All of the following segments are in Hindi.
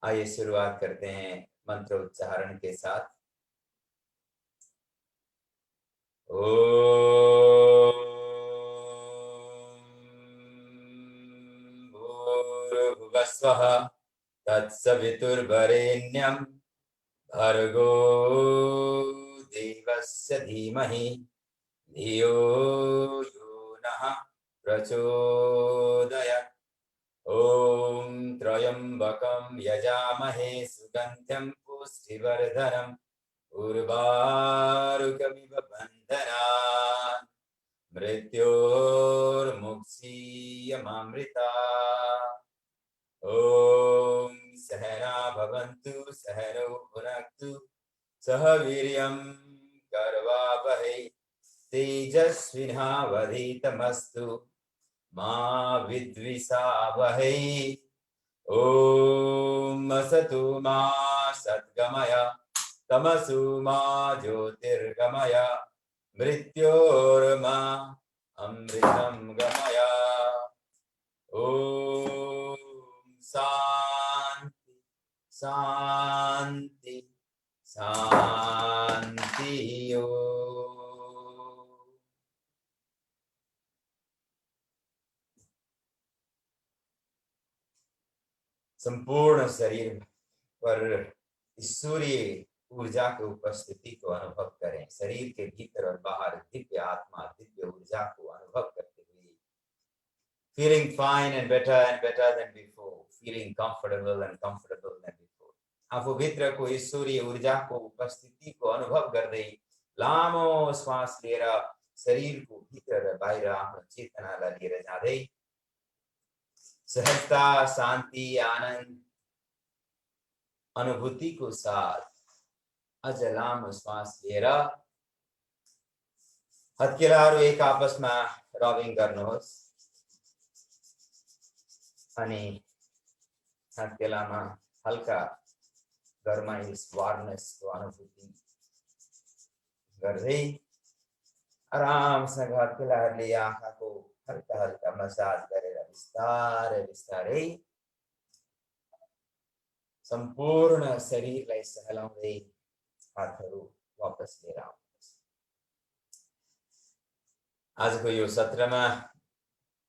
आइए शुरुआत करते हैं मंत्र उच्चारण के साथ। ओम भूर्भुवस्वः तत्सवितुर्वरेण्यं भर्गो देवस्य धीमहि धियो यो नः प्रचोदयात्। ओम त्र्यंबकं यजामहे सुगंधिं पुष्टिवर्धनम् उर्वारुकमिव बन्धनान् मृत्योर्मुक्षीयमामृता। ओम सहना भवन्तु सहनौ भुनक्तु सह वीर्यं करवावहै तेजस्विनावधीतमस्तु मा विद्विषावहै। ओम असतु मा सद्गमय तमसु मा ज्योतिर्गमय मृत्योर्मा अमृतं गमय। ओम शांति शांति शांति। संपूर्ण शरीर पर ईश्वरीय ऊर्जा की उपस्थिति को अनुभव करें। शरीर के भीतर और बाहर दिव्य आत्मा दिव्य ऊर्जा को अनुभव करते हुए feeling fine and better than before, feeling comfortable and comfortable than before। आप पवित्र को ईश्वरीय ऊर्जा को उपस्थिति को अनुभव कर दे। लामो श्वास लिएर शरीर को भीतर र बाहिर आफ्नो चेतनालाई लिएर जाँदै सहजता शान्ति आनन्द अनुभूति को साथ अझ लामो श्वास लिएर हत्केलाहरू एक आपसमा रबिङ गर्नुहोस् अनि हत्केलामा हल्का गरमाइस वार्मनेसको अनुभूति गर्दै आरामसँग हत्केलाहरूले आँखाको हल्का हल्का मसाज गरेर बिस्तारै बिस्तारै सम्पूर्ण शरीरलाई सहलाउँदै हातहरू वापस लिएर आउनुहोस्। आजको यो सत्रमा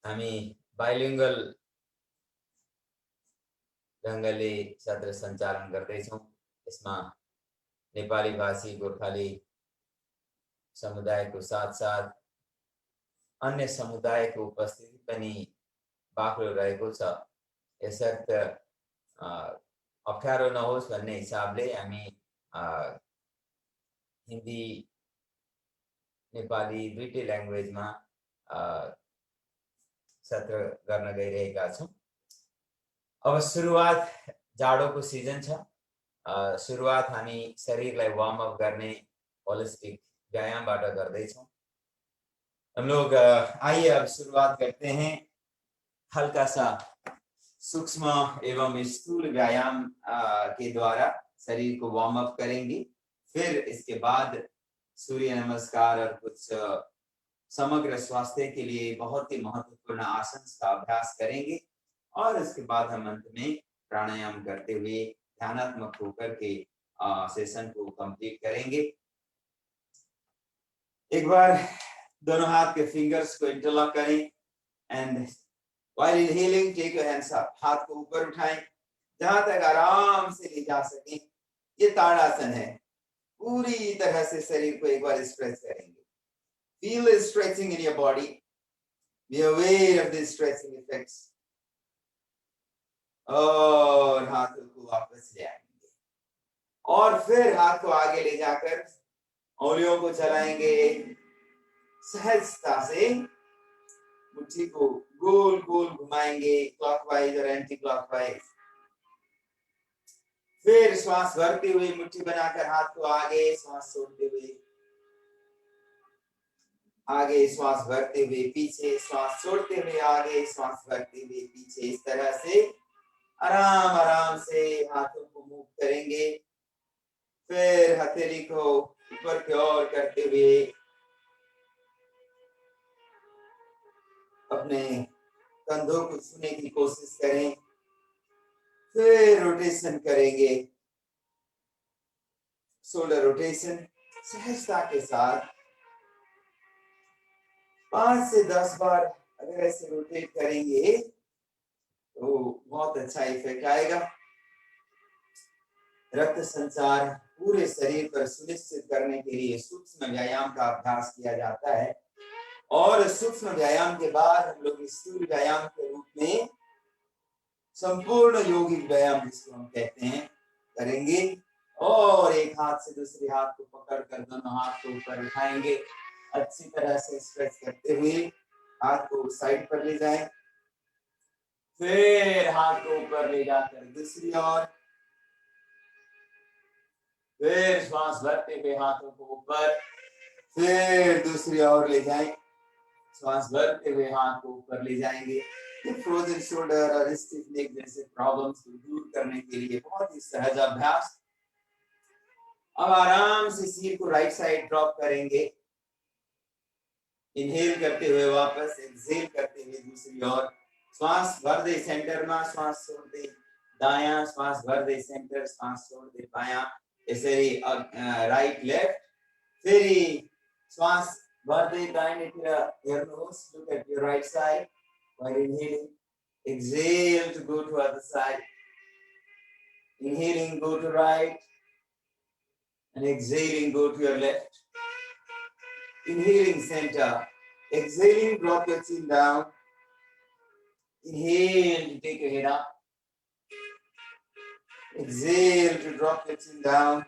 हामी बाइलिङ्गल ढङ्गले सत्र सञ्चालन गर्दैछौँ। यसमा नेपाली भाषी गोर्खाली समुदायको साथसाथ अन्य समुदायको उपस्थिति पनि बाक्लो रहेको छ। यसर्थ अप्ठ्यारो नहोस् भन्ने हिसाबले हामी हिन्दी नेपाली दुईटै ल्याङ्ग्वेजमा सत्र गर्न गइरहेका छौँ। अब सुरुवात जाडोको सिजन छ। सुरुवात हामी शरीरलाई वार्म अप गर्ने होलिस्टिक व्यायामबाट गर्दैछौँ। हम लोग आइए अब शुरुआत करते हैं हल्का सा सूक्ष्म एवं स्थूल व्यायाम के द्वारा शरीर को वार्म अप करेंगे। फिर इसके बाद सूर्य नमस्कार और कुछ समग्र स्वास्थ्य के लिए बहुत ही महत्वपूर्ण आसन का अभ्यास करेंगे और इसके बाद हम अंत में प्राणायाम करते हुए ध्यानात्मक होकर के सेशन को कंप्लीट करेंगे। एक बार दोनों हाथ के फिंगर्स को इंटरलॉक करें and while inhaling take your hands up. हाथ को ऊपर उठाएं जहां तक आराम से ले जा सकें। ये ताड़ासन है। पूरी तरह से शरीर को एक बार स्ट्रेच करेंगे। Feel the stretching in your body. Be aware of the stretching effects. और हाथों को वापस ले आएंगे और फिर हाथ को आगे ले जाकर उंगलियों को चलाएंगे। सहजता से मुट्ठी को गोल गोल घुमाएंगे क्लॉकवाइज और एंटी क्लॉकवाइज। फिर श्वास भरते हुए मुट्ठी बनाकर हाथ को आगे, श्वास छोड़ते हुए आगे, श्वास भरते हुए पीछे, श्वास छोड़ते हुए आगे, श्वास भरते हुए पीछे। इस तरह से आराम आराम से हाथों को मूव करेंगे। फिर हथेली को ऊपर की ओर करते हुए अपने कंधों को छूने की कोशिश करें। फिर रोटेशन करेंगे, शोल्डर रोटेशन सहजता के साथ 5 से 10 बार अगर ऐसे रोटेट करेंगे तो बहुत अच्छा इफेक्ट आएगा। रक्त संचार पूरे शरीर पर सुनिश्चित करने के लिए सूक्ष्म व्यायाम का अभ्यास किया जाता है और सूक्ष्म व्यायाम के बाद हम लोग स्थूल व्यायाम के रूप में संपूर्ण यौगिक व्यायाम जिसको हम कहते हैं करेंगे। और एक हाथ से दूसरे हाथ को पकड़कर दोनों हाथ को ऊपर उठाएंगे, अच्छी तरह से स्ट्रेच करते हुए हाथ को साइड पर ले जाएं, फिर हाथ को ऊपर ले जाकर दूसरी ओर, फिर श्वास भरते हुए हाथों को ऊपर, फिर दूसरी ओर ले जाएं, श्वास भरते हुए हाथ को ऊपर ले जाएंगे। फ्रोजन शोल्डर और स्टिफ नेक जैसे प्रॉब्लम्स को दूर करने के लिए बहुत ही सहज अभ्यास। अब आराम से सिर को राइट साइड ड्रॉप करेंगे, इनहेल करते हुए वापस एक्सहेल करते हुए दूसरी ओर, श्वास भर दे सेंटर में, श्वास छोड़ दे दायां, श्वास भर दे सेंटर, श्वास छोड़ दे बायां, ऐसे ही राइट लेफ्ट, फिर श्वास भर दे दाहिने तरफ, your nose, look at your right side while inhaling, exhale to go to other side, inhaling go to right and exhaling go to your left, inhaling center, exhaling drop your chin down, inhale to take your head up, exhale to drop your chin down,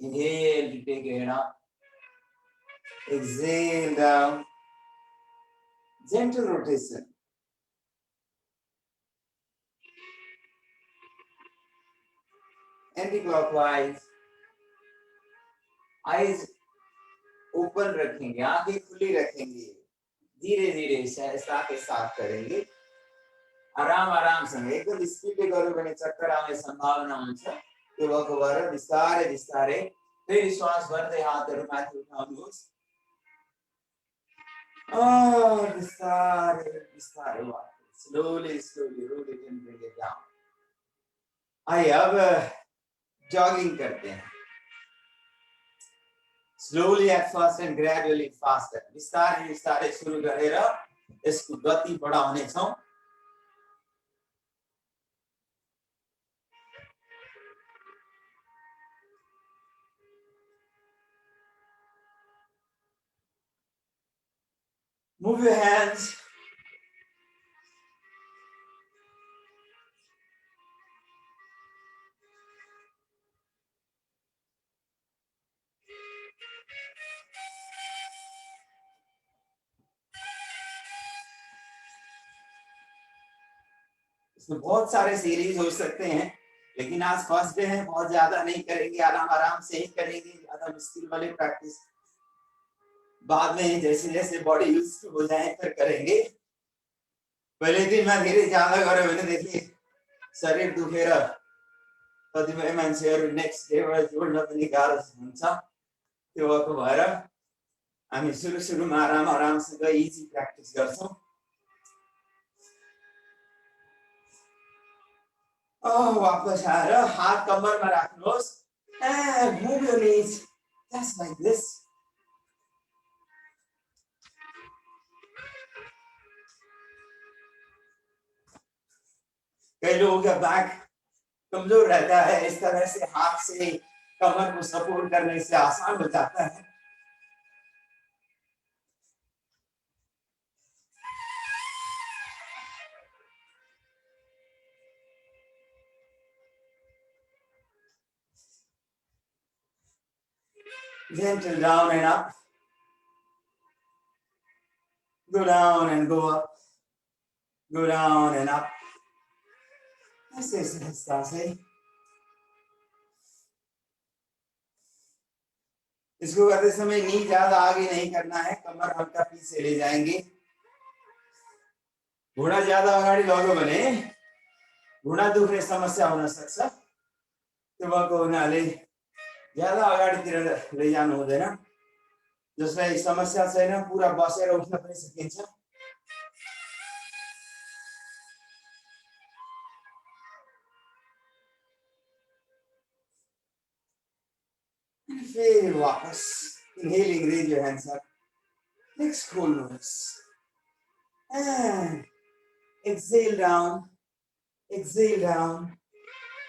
inhale to take your head up, exhale down, gentle rotation. Anti-clockwise, eyes open रखेंगे, आंखें खुली रखेंगे, धीरे धीरे सहजता के साथ करेंगे, आराम आराम सँगै एकदम स्पिडले गर्यो भने चक्कर आउने सम्भावना हुन्छ। त्यो भएको भएर बिस्तारै बिस्तारै फेरि श्वास भर्दै हातहरू माथि उठाउनुहोस् और बिस्तारै बिस्तारै वापस slowly roll it and bring it down। आइए अब जॉगिंग करते हैं, slowly at first and gradually faster। बिस्तारै बिस्तारै सुरु गरेर यसको गति बढाउने छौं। Move your hands, इसमें बहुत सारे सीरीज हो सकते हैं, लेकिन आज फर्स्ट डे है, बहुत ज्यादा नहीं करेंगे, आराम आराम से ही करेंगे, ज्यादा मुश्किल वाले प्रैक्टिस बाद में जैसे जैसे बॉडी यूज हो जाए फिर करेंगे। पहले दिन में धेरै ज्यादा गर्यो भने देखि शरीर दुखेर कतिपय मान्छेहरू नेक्स्ट डेबाट जोड्न पनि गाह्रो हुन्छ। त्यो भएको भएर हामी सुरु सुरुमा आराम आरामसँग इजी प्र्याक्टिस गर्छौं। वापस आएर हात कम्मरमा राख्नुहोस् and move your knees just like this। कई लोगों का बैक कमजोर रहता है, इस तरह से हाथ से कमर को सपोर्ट करने से आसान हो जाता है। Gentle down and up, go down and go up, go down and up, ऐसे सहजता से। इसको करते समय नी ज्यादा आगे नहीं करना है, कमर हल्का पीछे ले जाएंगे। घुँडा ज्यादा अगाडि लग्यो भने घुँडा दुख्ने समस्या हुन सक्छ, त्यो भएको हुनाले ज्यादा अगाडितिर लैजानु हुँदैन। जसलाई समस्या छैन पुरा बसेर उठ्न पनि सकिन्छ। फिर वापस inhaling, raise your hands up. Next cool nose. And exhale down, exhale down,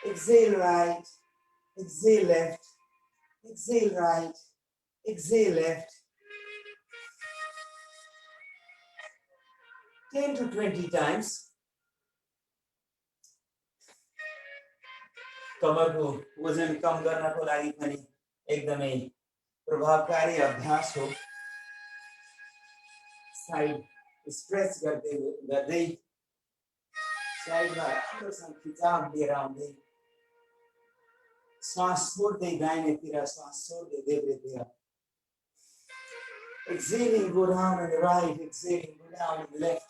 exhale right, exhale left, exhale right, exhale left. 10 to 20 times. कमर को वजन कम गर्नको लागि पनि एकदमै प्रभावकारी अभ्यास हो। साइड स्ट्रेच गर्दै साइडमा राम्रोसँग खिचाव लिएर आउँदै श्वास छोड्दै दाहिनेतिर, श्वास छोड्दै देब्रेतिर। Exhaling, go down on the right, exhaling, go down on the left.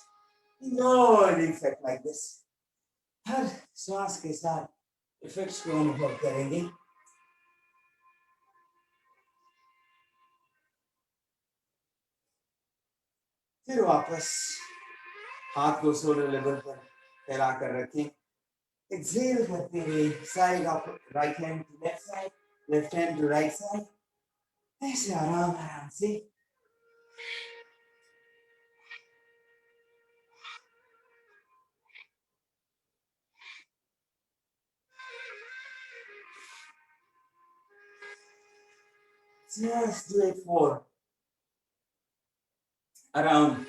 Enjoy the effect like this. हर श्वास के साथ इफेक्ट्स को अनुभव करेंगे। फिर वापस हाथ को शोल्डर लेवल पर फैलाकर रखें। एक्सेल करते हुए side of right hand to left side, left hand to right side, ऐसे आराम आराम से। Just do it for around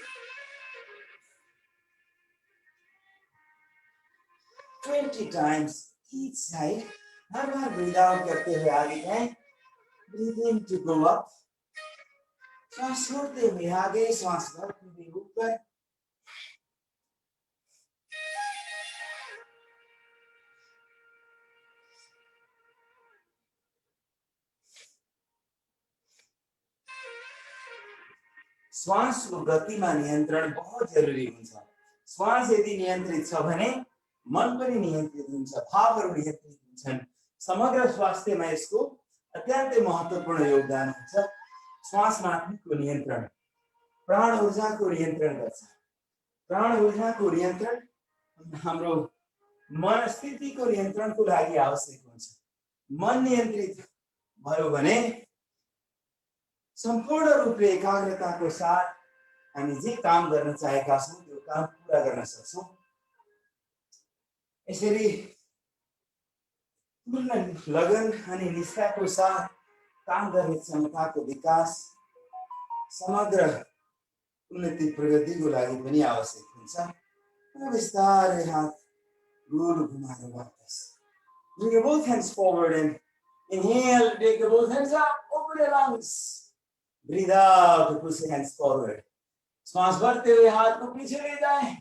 20 times each side. Her bar breathe out करते हुए आगे जाएं। Breathe in to go up. श्वास छोड़ते हुए आगे, श्वास भरते हुए ऊपर। श्वासको गतिमा नियन्त्रण बहुत जरुरी हुन्छ। श्वास यदि नियन्त्रित छ भने मन पनि नियन्त्रित हुन्छ, भावहरू नियन्त्रित हुन्छन्। समग्र स्वास्थ्यमा यसको अत्यन्तै महत्त्वपूर्ण योगदान हुन्छ। श्वासमाथिको नियन्त्रण प्राण ऊर्जाको नियन्त्रण गर्छ। प्राण ऊर्जाको नियन्त्रण हाम्रो मनस्थितिको नियन्त्रणको लागि आवश्यक हुन्छ। मन नियन्त्रित भयो भने संपूर्ण रूपले एकाग्रताको साथ हामी जे काम गर्न चाहेका छौं त्यो काम पूरा गर्न सक्छौं। यसरी पूर्ण लगन अनि निष्ठाको साथ काम गर्ने क्षमताको विकास समग्र उन्नति प्रगतिको लागि पनि आवश्यक हुन्छ। बिस्तारै हात गोल घुमाएर वापस। Bring your both hands forward and inhale, take your both hands up, open your lungs. Breathe out to push your hands forward. श्वास भरते हुए हाथ को पीछे ले जाएं,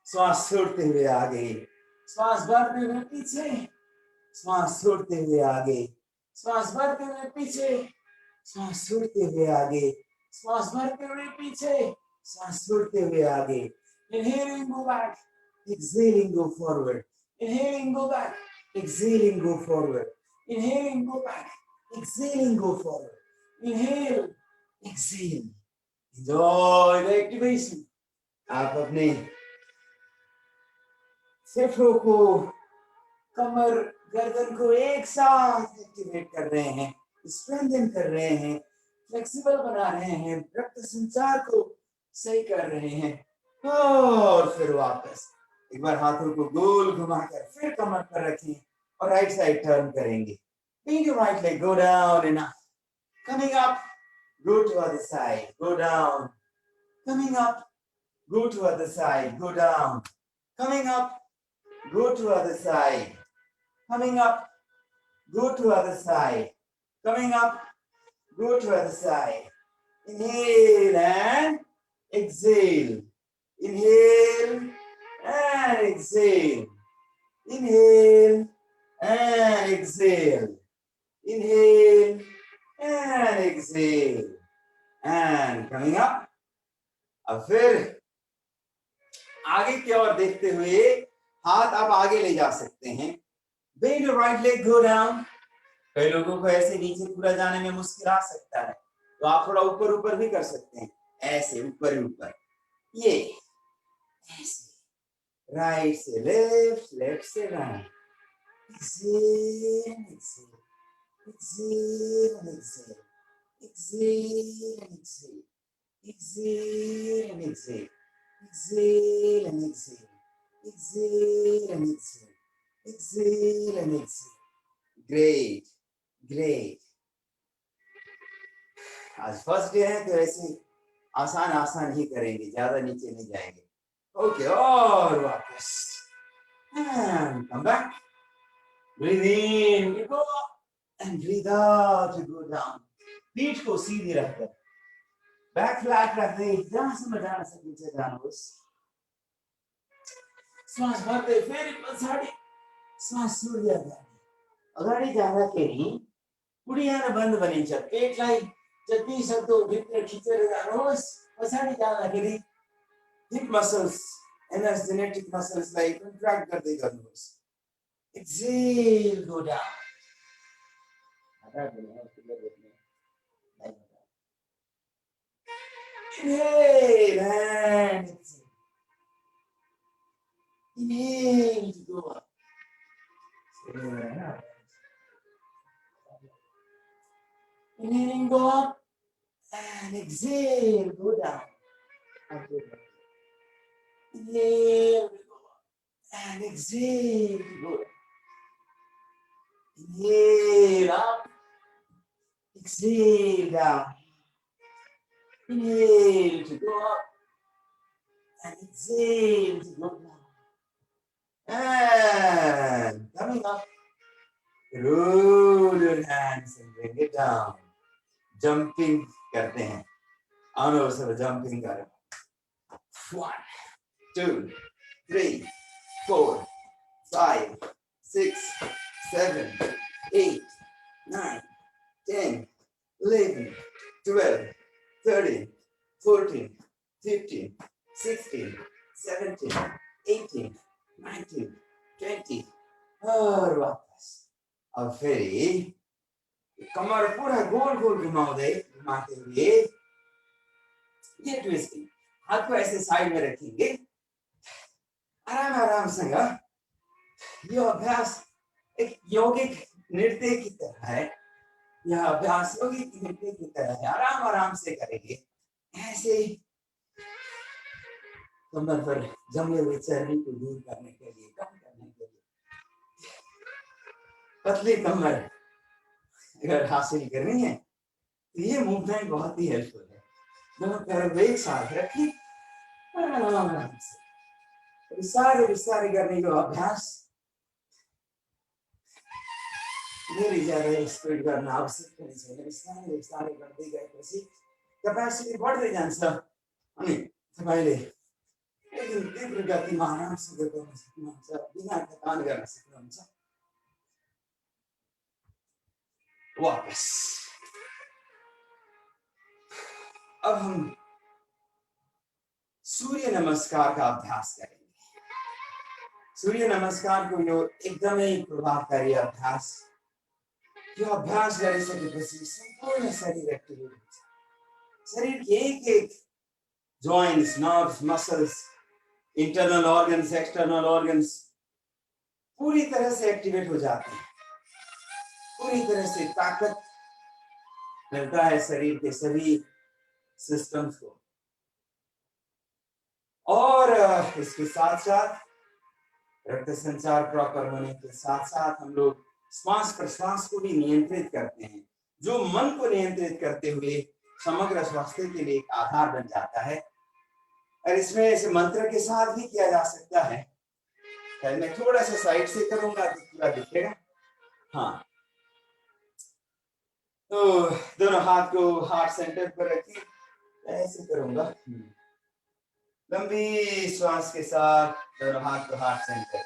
श्वास छोड़ते हुए आगे, श्वास भरते हुए पीछे, श्वास छोड़ते हुए आगे, श्वास भरते हुए पीछे, श्वास छोड़ते हुए आगे, श्वास भरते हुए पीछे, श्वास छोड़ते हुए आगे। Inhaling, go back. Exhaling, go forward. Inhaling, go back. Exhaling, go forward. Inhaling, go back. Exhaling, go forward. Inhale, exhale. Enjoy the activation. आप अपने फेफड़ों को, कमर, गर्दन को एक साथ एक्टिवेट कर रहे हैं, स्ट्रेंथन कर रहे हैं, फ्लेक्सिबल बना रहे हैं, रक्त संचार को सही कर रहे हैं। और फिर वापस एक बार हाथों को गोल घुमाकर फिर कमर पर रखें और राइट साइड टर्न करेंगे। Bring your right leg, go down and up. Coming up, go to other side, go down. Coming up, go to other side, go down. Coming up, go to other side. Coming up, go to other side. Coming up, go to other side. Inhale and exhale. Inhale and exhale. Inhale and exhale. Inhale and exhale. And coming up. अब फिर आगे की ओर देखते हुए हाथ आप आगे ले जा सकते हैं। Bend your right leg, go down. कई लोगों को ऐसे नीचे पूरा जाने में मुश्किल आ सकता है, तो आप थोड़ा ऊपर ऊपर भी कर सकते हैं। ऐसे ऊपर ऊपर, ये ऐसे, राइट से लेफ्ट, लेफ्ट से right. Exhale, exhale. exhale and exhale, exhale and exhale, exhale and exhale, exhale and exhale, exhale and exhale, exhale and exhale. Great, great. आज फर्स्ट डे है तो ऐसे आसान आसान ही करेंगे, ज्यादा नीचे नहीं जाएंगे. ओके, और वापस. And come back. Breathe in, you go up. And breathe out, you go down. पीठ को सीधी रखकर, बैक फ्लैट रखते, जहां से मैं जाना से नीचे जाना बस. श्वास भरते फेरि पछाडि, श्वास सूर्य अगाडि जाँदाखेरि पुडियान बन्द बनिन्छ. पेटलाई जति सक्दो भित्र खिचेर जानुहोस्. पछाडि जाँदाखेरि हिप मसल्स, एनर्जेटिक मसल्सलाई कन्ट्र्याक्ट गर्दै गर्नुहोस्. Exhale, go down. Inhale and exhale. Inhale to go up. Inhaling, go up, and exhale, go down. Inhale, go up, and exhale, go down. Inhale up, exhale down. Inhale to go up, and exhale to go down. And coming up, roll your hands and bring it down. Jumping करते हैं. आनो सब jumping करें. 1, 2, 3, 4, 5, 6, 7, 8, 9, 10, 11, 12, 13, 14, 15, 16, 17, 18, 19, 20. और वापस. अब फिर कमर पूरा गोल गोल घुमाते हुए ये ट्विस्टिंग. हाथ को ऐसे साइड में रखेंगे. आराम आराम से. यह अभ्यास एक यौगिक नृत्य की तरह है. यह अभ्यास यौगिक नृत्य की तरह है. आराम आराम से करेंगे. ऐसे कमर पर जमे हुए चर्बी को दूर करने के लिए, कम करने के लिए. पतली कमर अगर हासिल करनी है तो ये मूवमेंट बहुत ही हेल्पफुल है. दोनों पैर एक साथ रखिए. आराम से विस्तार करने का अभ्यास मेरी ज्यादा स्पीड करना आवश्यक नहीं है. विस्तार गर्दै गएपछि क्यापेसिटी बढ्दै जान्छ अनि तपाईले एकदम तीव्र गतिमा आरामसँग गर्न सक्नुहुन्छ, बिना थकान गर्न सक्नुहुन्छ. वापस. अब हम सूर्य नमस्कार का अभ्यास करेंगे. सूर्य नमस्कार को यो एकदमै प्रभावकारी अभ्यास. यो अभ्यास गरिसकेपछि सम्पूर्ण शरीर एक्टिभेट हुन्छ. शरीर के एक joints, nerves, muscles, internal organs, external organs पूरी तरह से एक्टिवेट हो जाते हैं. पूरी तरह से ताकत मिलता है शरीर के सभी सिस्टम्स को. और इसके साथ साथ रक्त संचार प्रॉपर होने के साथ साथ हम लोग श्वास प्रश्वास को भी नियंत्रित करते हैं, जो मन को नियंत्रित करते हुए समग्र स्वास्थ्य के लिए एक आधार बन जाता है. और इसमें इसे मंत्र के साथ भी किया जा सकता है. मैं थोड़ा सा साइड से करूंगा तो पूरा दिखेगा. हाँ, तो दोनों हाथ को हार्ट सेंटर पर रखिए. ऐसे करूंगा. लंबी श्वास के साथ दोनों हाथ को हार्ट सेंटर पर.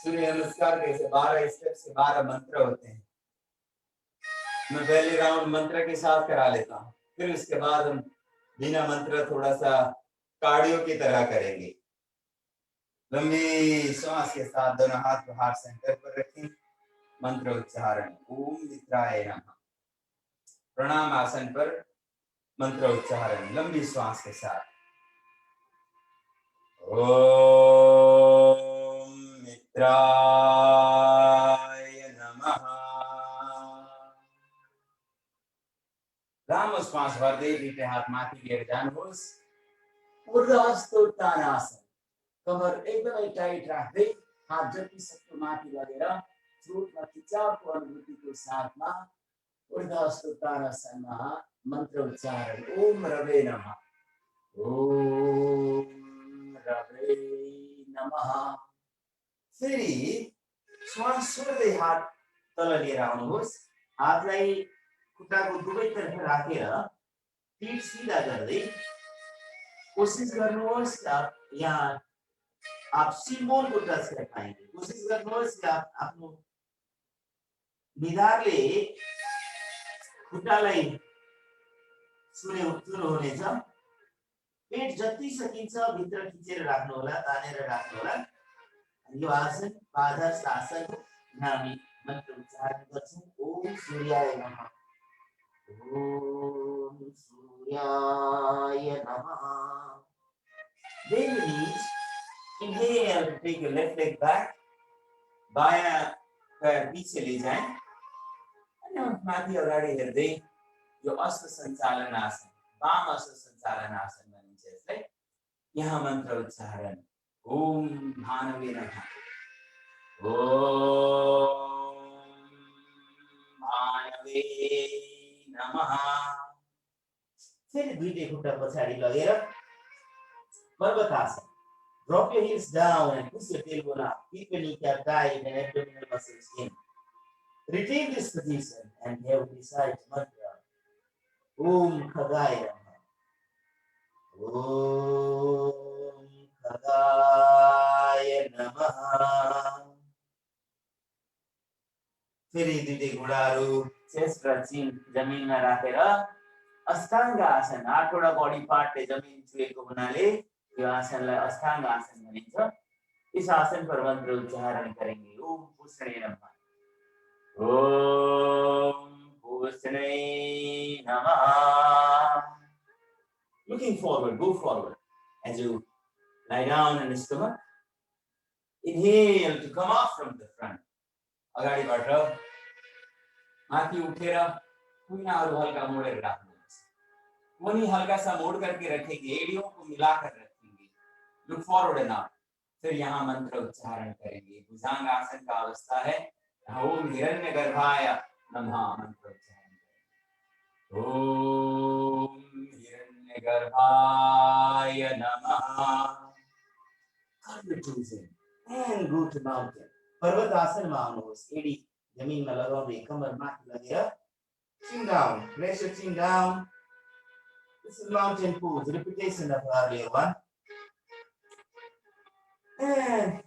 सूर्य नमस्कार के 12 स्टेप से 12 मंत्र होते हैं. मैं पहले राउंड मंत्र के साथ करा लेता हूँ, फिर उसके बाद हम बिना मंत्र थोड़ा सा कार्डियो की तरह करेंगे. लंबी श्वास के साथ दोनों हाथ को हार्ट सेंटर पर रखें. मंत्र उच्चारण. ओम मित्राय नमः. प्रणाम आसन पर मंत्र उच्चारण लंबी श्वास के साथ. ओम मित्राय नमः. श्वास भर्दै दुईटै हात माथि लिएर जानुहोस्। ऊर्ध्वहस्तोत्तानासन, कमर एकदमै टाइट राख्दै हात जति सक्दो माथि लगेर चोटमा खिचावको अनुभूतिको साथमा ऊर्ध्वहस्तोत्तानासनमा मन्त्र उच्चारण ओम रवे नमः, ओम रवे नमः। फेरि श्वास छोड्दै हात तल लिएर आउनुहोस्। हातलाई खुट्टाको दुवैतर्फ राखेर पीठ सिधा गर्दै कोशिश गर्नुहोस् यहाँ आप सिम्बोल को टच कर पाएंगे। कोशिश गर्नुहोस् कि आप आफ्नो निधारले खुट्टालाई छुने हुनेछ। पेट जति सकिन्छ भित्र खिचेर राख्नु होला, तानेर राख्नु होला। यो आसन पादहस्त आसन हामी मन्त्र उच्चारण गर्छौं। ओम सूर्याय नमः, ओम सूर्याय नमः। Then release. Inhale to take your left leg back. बायाँ पैर पीछे ले जाएं। अनि माथि अगाडि हेर्दै यो अश्व सञ्चालन आसन, वाम अश्व सञ्चालन आसन भनिन्छ यसलाई। यहाँ मन्त्र उच्चारण ओम भानवे नमः, ओम भानवे नमः। फेरि दुईटै खुट्टा पछाडि लगेर पर्वतासन। Drop your heels down and push your tailbone up. Keep your kneecap tight and abdominal muscles in. Retain this position and have recite mantra. Om Khagaya Namaha, Om Khagaya Namaha। फेरि दुईटै घुँडाहरू चेस्ट र चिन जमिनमा राखेर अष्टाङ्ग आसन, आठवटा बडी पार्टले जमिन छुएको हुनाले यो आसनलाई अष्टाङ्ग आसन भनिन्छ। इस आसन पर मंत्र उच्चारण करेंगे। ओम पूषणे नमः, ओम पूषणे नमः। Looking forward, go forward as you lie down on the stomach. Inhale to come up from the front. अगाडिबाट माथि उठेर कुनाहरू हल्का मोडेर राख्नुहोस्। कुनी हल्का सा मोड़ करके रखेंगे, एड़ियों को मिलाकर रखेंगे। Look forward enough. फिर यहाँ मंत्र उच्चारण करेंगे। भुजंग आसन का अवस्था है। ओम हिरण्यगर्भाय नमः मंत्र उच्चारण करेंगे। ओम हिरण्यगर्भाय नमः। Curl your toes in and go to mountain. पर्वत आसन में आउनुहोस्। एडी जमिन में लगाउँदै कमर माथि लगेर chin down. Press your chin down. This is mountain pose, repetition of earlier one. And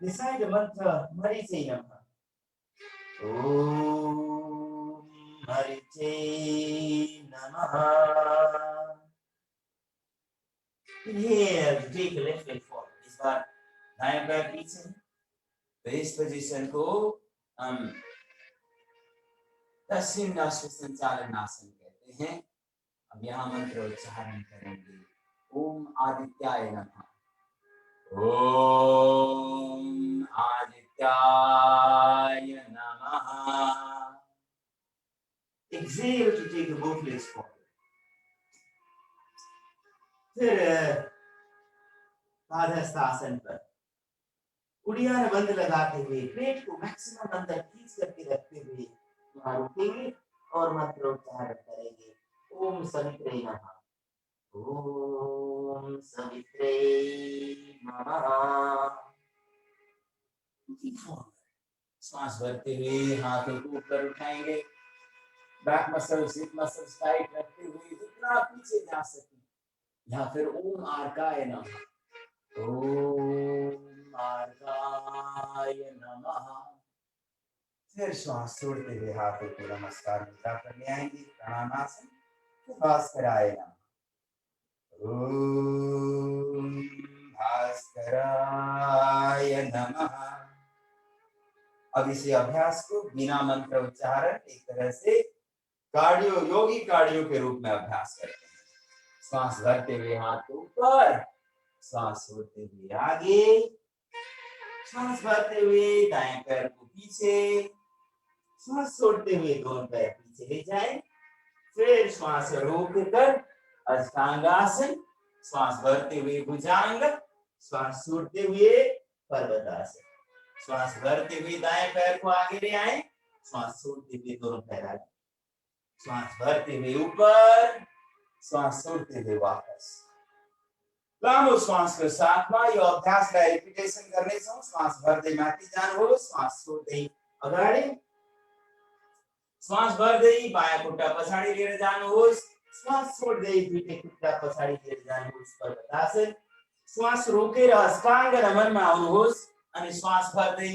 recite the mantra Mariche Namaha. Om Mariche Namaha. Inhale to take the left leg forward. इस बार दायां पैर पीछे। तो इस पोजीशन को हम दक्षिण अश्व संचालन आसन कहते हैं। अब यहाँ मंत्र उच्चारण करेंगे। ओम आदित्याय नमः, ओम आदित्याय नमः। Exhale to take the both legs forward. फिर पादहस्त आसन पर उड़ियान बंद लगाते हुए पेट को मैक्सिमम अंदर खींच करके रखते हुए वहां रुकेंगे और मंत्र उच्चारण करेंगे। ओम सवित्रे नमः, ओम सवित्रे नमः। सांस भरते हुए हाथों को ऊपर उठाएंगे। Back muscles, hip muscles tight रखते हुए जितना पीछे जा सके। या फिर ओम आर्काय नमः, ओम आर्काय नमः। फिर श्वास छोड़ते हुए हाथों को नमस्कार मुद्रा पर ले आएंगे। प्रणामासन। भास्कराय नमः, ओम भास्कराय नमः। अब इसी अभ्यास को बिना मंत्र उच्चारण एक तरह से कार्डियो, योगी कार्डियो के रूप में अभ्यास करते हैं। सांस भरते हुए हाथ को ऊपर, सांस छोड़ते हुए आगे, सांस भरते हुए दाएं पैर को पीछे, सांस छोड़ते हुए दोनों पैर पीछे ले जाएं। फिर श्वास रोककर अष्टांगासन, श्वास भरते हुए भुजंग, श्वास छोड़ते हुए पर्वतासन। श्वास भरते हुए दाएं पैर को आगे ले आए, श्वास छोड़ते हुए दोनों पैर आगे, श्वास भरते हुए ऊपर, श्वास छोड़ते हुए वापस। लामो श्वासको साथमा यो अभ्यासलाई रिपिटेसन गर्नेछौँ। श्वास भर्दै माथि जानुहोस्, श्वास छोड्दै अगाडि, श्वास भर्दै बायाँ खुट्टा पछाडि लिएर जानुहोस्, श्वास छोड्दै दुईटै खुट्टा पछाडि लिएर जानुहोस्, पर्वतासन। श्वास रोकेर अष्टाङ्ग नमनमा आउनुहोस् अनि श्वास भर्दै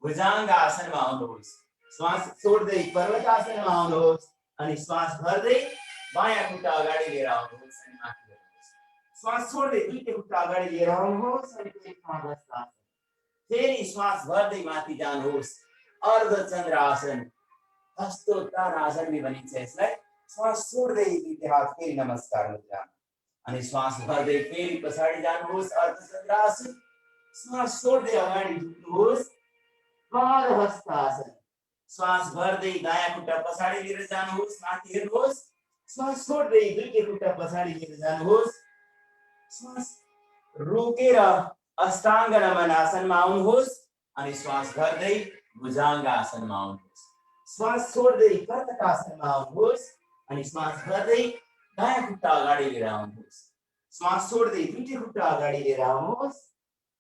भुजंग आसनमा आउनुहोस्, श्वास छोड्दै पर्वतासनमा आउनुहोस् अनि श्वास भर्दै बायाँ खुट्टा अगाडि लिएर आउनुहोस् अनि माथि हेर्नुहोस्, श्वास छोड्दै दुईटै खुट्टा अगाडि लिएर आउनुहोस् अनि फेरि श्वास भर्दै माथि जानुहोस्, अर्धचन्द्रासन, हस्तोत्तानासन भी भनिन्छ यसलाई। श्वास छोड्दै दुईटै हात फेरि नमस्कार मुद्रा अनि श्वास भर्दै फेरि पछाडि जानुहोस्, अर्धचन्द्रासन, श्वास छोड्दै अगाडि झुक्नुहोस्, हस्तासन, श्वास भर्दै दायाँ खुट्टा पछाडि लिएर जानुहोस्, माथि हेर्नुहोस्, श्वास छोड्दै दुईटै खुट्टा पछाडि लिएर जानुहोस्, श्वास रोकेर अष्टाङ्ग नमन आसनमा आउनुहोस् अनि श्वास भर्दै भुजंग आसनमा आउनुहोस्, श्वास छोड्दै कर्कटासनमा आउनुहोस् अनि श्वास भर्दै दायाँ खुट्टा अगाडि लिएर आउनुहोस्, श्वास छोड्दै दुईटै खुट्टा अगाडि लिएर आउनुहोस्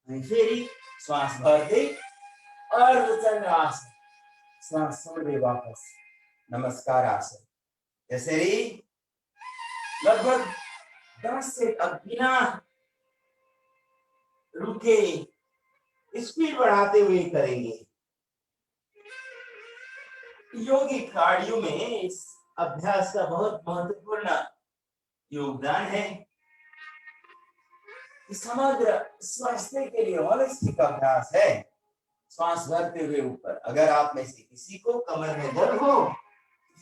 अनि फेरि श्वास भर्दै अर्धचन्द्रासन, श्वास छोड्दै वापस नमस्कार आसन। यसरी लगभग 10 सेट अब बिना रुके स्पीड बढ़ाते हुए करेंगे। योगिक कार्डियो में इस अभ्यास का बहुत महत्वपूर्ण योगदान है। समग्र स्वास्थ्य के लिए होलिस्टिक अभ्यास है। श्वास भरते हुए ऊपर। अगर आप में से किसी को कमर में दर्द हो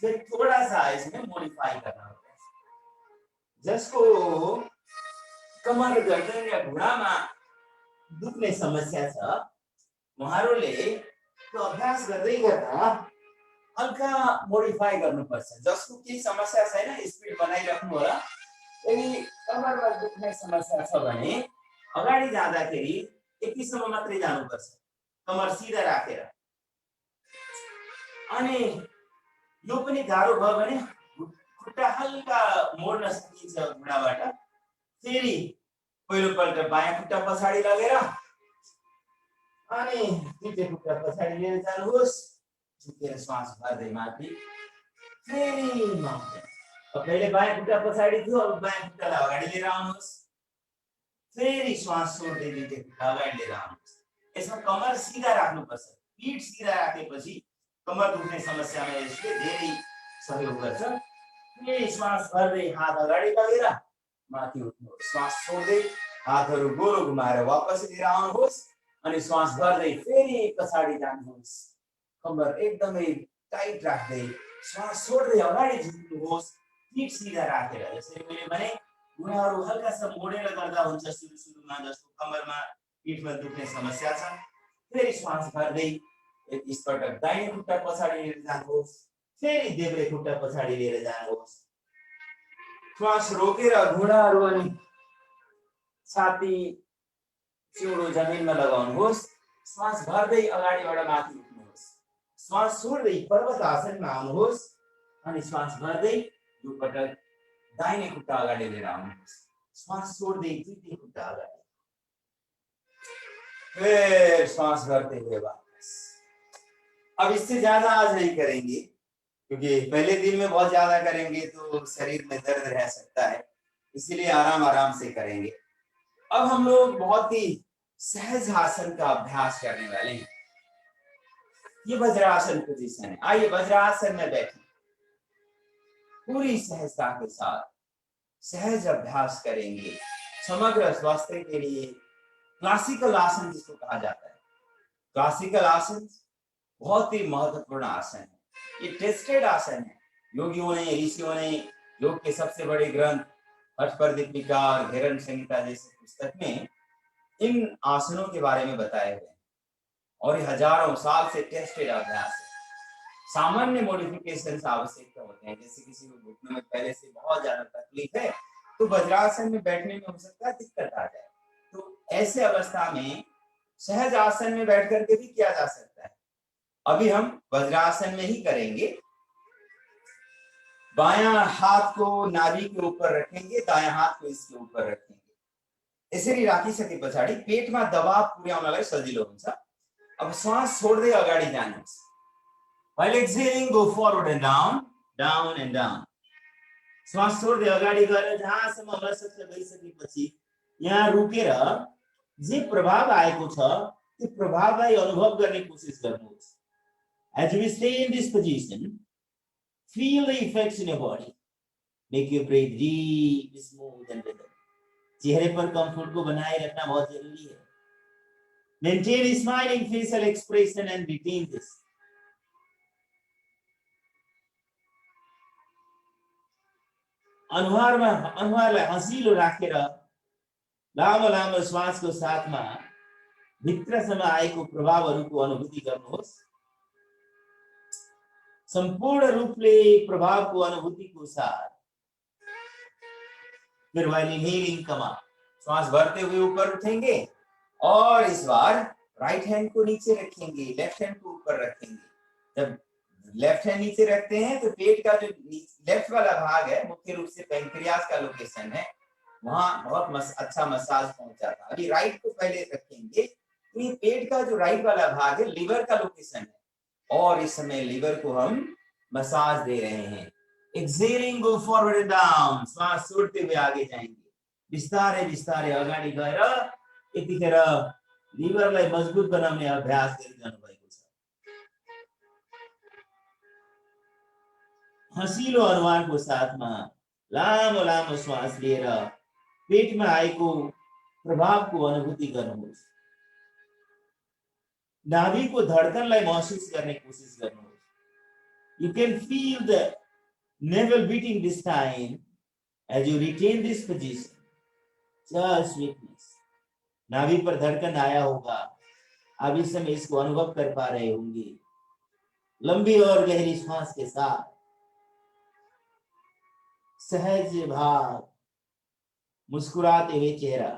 फिर थोड़ा सा इसमें मॉडिफाई करना होगा। जसको कमर गर्दन या घुँडामा दुख्ने समस्या छ उहाँहरूले त्यो अभ्यास गर्दै गर्दा हल्का मोडिफाई गर्नुपर्छ। जसको केही समस्या छैन स्पिड बनाइराख्नु होला। यदि कमरमा दुख्ने समस्या छ भने अगाडि जाँदाखेरि यतिसम्म मात्रै जानुपर्छ, कमर सिधा राखेर। अनि यो पनि गाह्रो भयो भने खुट्टा हल्का मोड्न सकिन्छ घुँडाबाट। फेरि पहिलोपल्ट बायाँ खुट्टा पछाडि लगेर अनि दुईटै खुट्टा पछाडि लिएर जानुहोस्, झुकेर श्वास भर्दै माथि, फेरि माथि। पहिले बायाँ खुट्टा पछाडि थियो, अब बायाँ खुट्टालाई अगाडि लिएर आउनुहोस्, फेरि श्वास छोड्दै दुईटै खुट्टा अगाडि लिएर आउनुहोस्। यसमा कमर सिधा राख्नुपर्छ। पीठ सिधा राखेपछि कमर दुख्ने समस्यामा यसले धेरै सहयोग गर्छ। फेरि श्वास भर्दै हात अगाडि लगेर माथि उठ्नुहोस्, श्वास छोड्दै हातहरू गोलो घुमाएर वापस लिएर आउनुहोस् अनि श्वास भर्दै फेरि पछाडि जानुहोस्। कमर एकदमै टाइट राख्दै श्वास छोड्दै अगाडि झुक्नुहोस्, पीठ सिधा राखेर। यसरी मैले भने घुँडाहरू हल्का सा मोडेर गर्दा हुन्छ सुरुमा, जस्तो कमरमा पीठमा दुख्ने समस्या छ। फेरि श्वास भर्दै एक पटक दाहिने खुट्टा पछाडि लिएर जानुहोस्, फेरि देब्रे खुट्टा पछाडि लिएर जानुहोस्। श्वास रोकेर घुँडाहरू अनि छाती चिउडो जमिनमा लगाउनुहोस्। श्वास भर्दै अगाडिबाट माथि उठ्नुहोस्, श्वास छोड्दै पर्वतासनमा आउनुहोस् अनि श्वास भर्दै यो पटक दाहिने खुट्टा अगाडि लिएर आउनुहोस्, श्वास छोड्दै दुईटै खुट्टा अगाडि, फिर श्वास भरते हुए वापस। अब इससे ज्यादा आज नहीं करेंगे क्योंकि पहले दिन में बहुत ज्यादा करेंगे तो शरीर में दर्द रह सकता है, इसीलिए आराम आराम से करेंगे। अब हम लोग बहुत ही सहज आसन का अभ्यास करने वाले हैं। ये वज्रासन पोजीशन है। आइए वज्रासन में बैठे, पूरी सहजता के साथ सहज अभ्यास करेंगे। समग्र स्वास्थ्य के लिए क्लासिकल आसन जिसको कहा जाता है, क्लासिकल आसन बहुत ही महत्वपूर्ण आसन है। ये टेस्टेड आसन है। योगियों ने, ऋषियों ने योग के सबसे बड़े ग्रंथ हठप्रदीपिका और घेरन संहिता जैसे पुस्तक में इन आसनों के बारे में बताए हुए हैं और ये हजारों साल से टेस्टेड अभ्यास है। सामान्य मॉडिफिकेशन आवश्यकता होते हैं। जैसे किसी को घुटनों में पहले से बहुत ज्यादा तकलीफ है तो वज्रासन में बैठने में हो सकता है दिक्कत आ जाए, तो ऐसे अवस्था में सहज आसन में बैठ करके भी किया जा सकता है। अभी हम वज्रासन में ही करेंगे। बायां हाथ को नाभि के ऊपर रखेंगे, दायां हाथ को इसके ऊपर रखेंगे। यसरी राखिसके पछाडि पेटमा दबाव पुर्याउनलाई सजिलो हुन्छ। अब श्वास छोड्दै अगाडि जानुहोस्। While exhaling, go forward and down, down and down. श्वास छोड्दै अगाडि गएर जहाँसम्म हुन सक्छ गइसकेपछि यहाँ रुकेर जे प्रभाव आएको छ त्यो प्रभावलाई अनुभव गर्ने कोसिस गर्नुहोस्। As we stay in this position, feel the effects in your body. Make your breath deep, smooth and rhythm. चेहरे पर कंफर्ट को बनाए रखना बहुत जरूरी है। Maintain a smiling facial expression and retain this. अनुहारलाई हँसिलो राखेर लामो लामो श्वासको साथमा भित्रसम्म आएको प्रभावहरूको अनुभूति गर्नुहोस्। संपूर्ण रूपले प्रभावको अनुभूतिको साथ फिर while inhaling come up, श्वास भरते हुए ऊपर उठेंगे और इस बार राइट हैंड को नीचे रखेंगे, लेफ्ट हैंड को ऊपर रखेंगे। जब लेफ्ट हैंड नीचे रखते हैं तो पेट का जो लेफ्ट वाला भाग है मुख्य रूप से पैंक्रियास का लोकेशन है, वहां बहुत अच्छा मसाज पहुंच जाता है। अभी राइट को पहले रखेंगे तो ये पेट का जो राइट वाला भाग है लिवर का लोकेशन है और इस समय लिवर को हम मसाज दे रहे हैं। Excelling go forward and down, श्वास छोड़ते हुए आगे जाएंगे। बिस्तारै बिस्तारै अगाडि गएर यतिखेर लिभरलाई मजबुत बनाउने अभ्यास गरिरहनु भएको छ। हँसिलो अनुहारको साथमा लामो लामो श्वास लिएर पेटमा आएको प्रभावको अनुभूति गर्नुहोस्। नाभिको धड्कनलाई महसुस गर्ने कोसिस गर्नुहोस्। You can feel the navel beating this time as you retain this position. Just witness. नाभि पर धड़कन आया होगा, आप इस समय इसको अनुभव कर पा रहे होंगे। लंबी और गहरी श्वास के साथ सहज भाव, मुस्कुराते हुए चेहरा।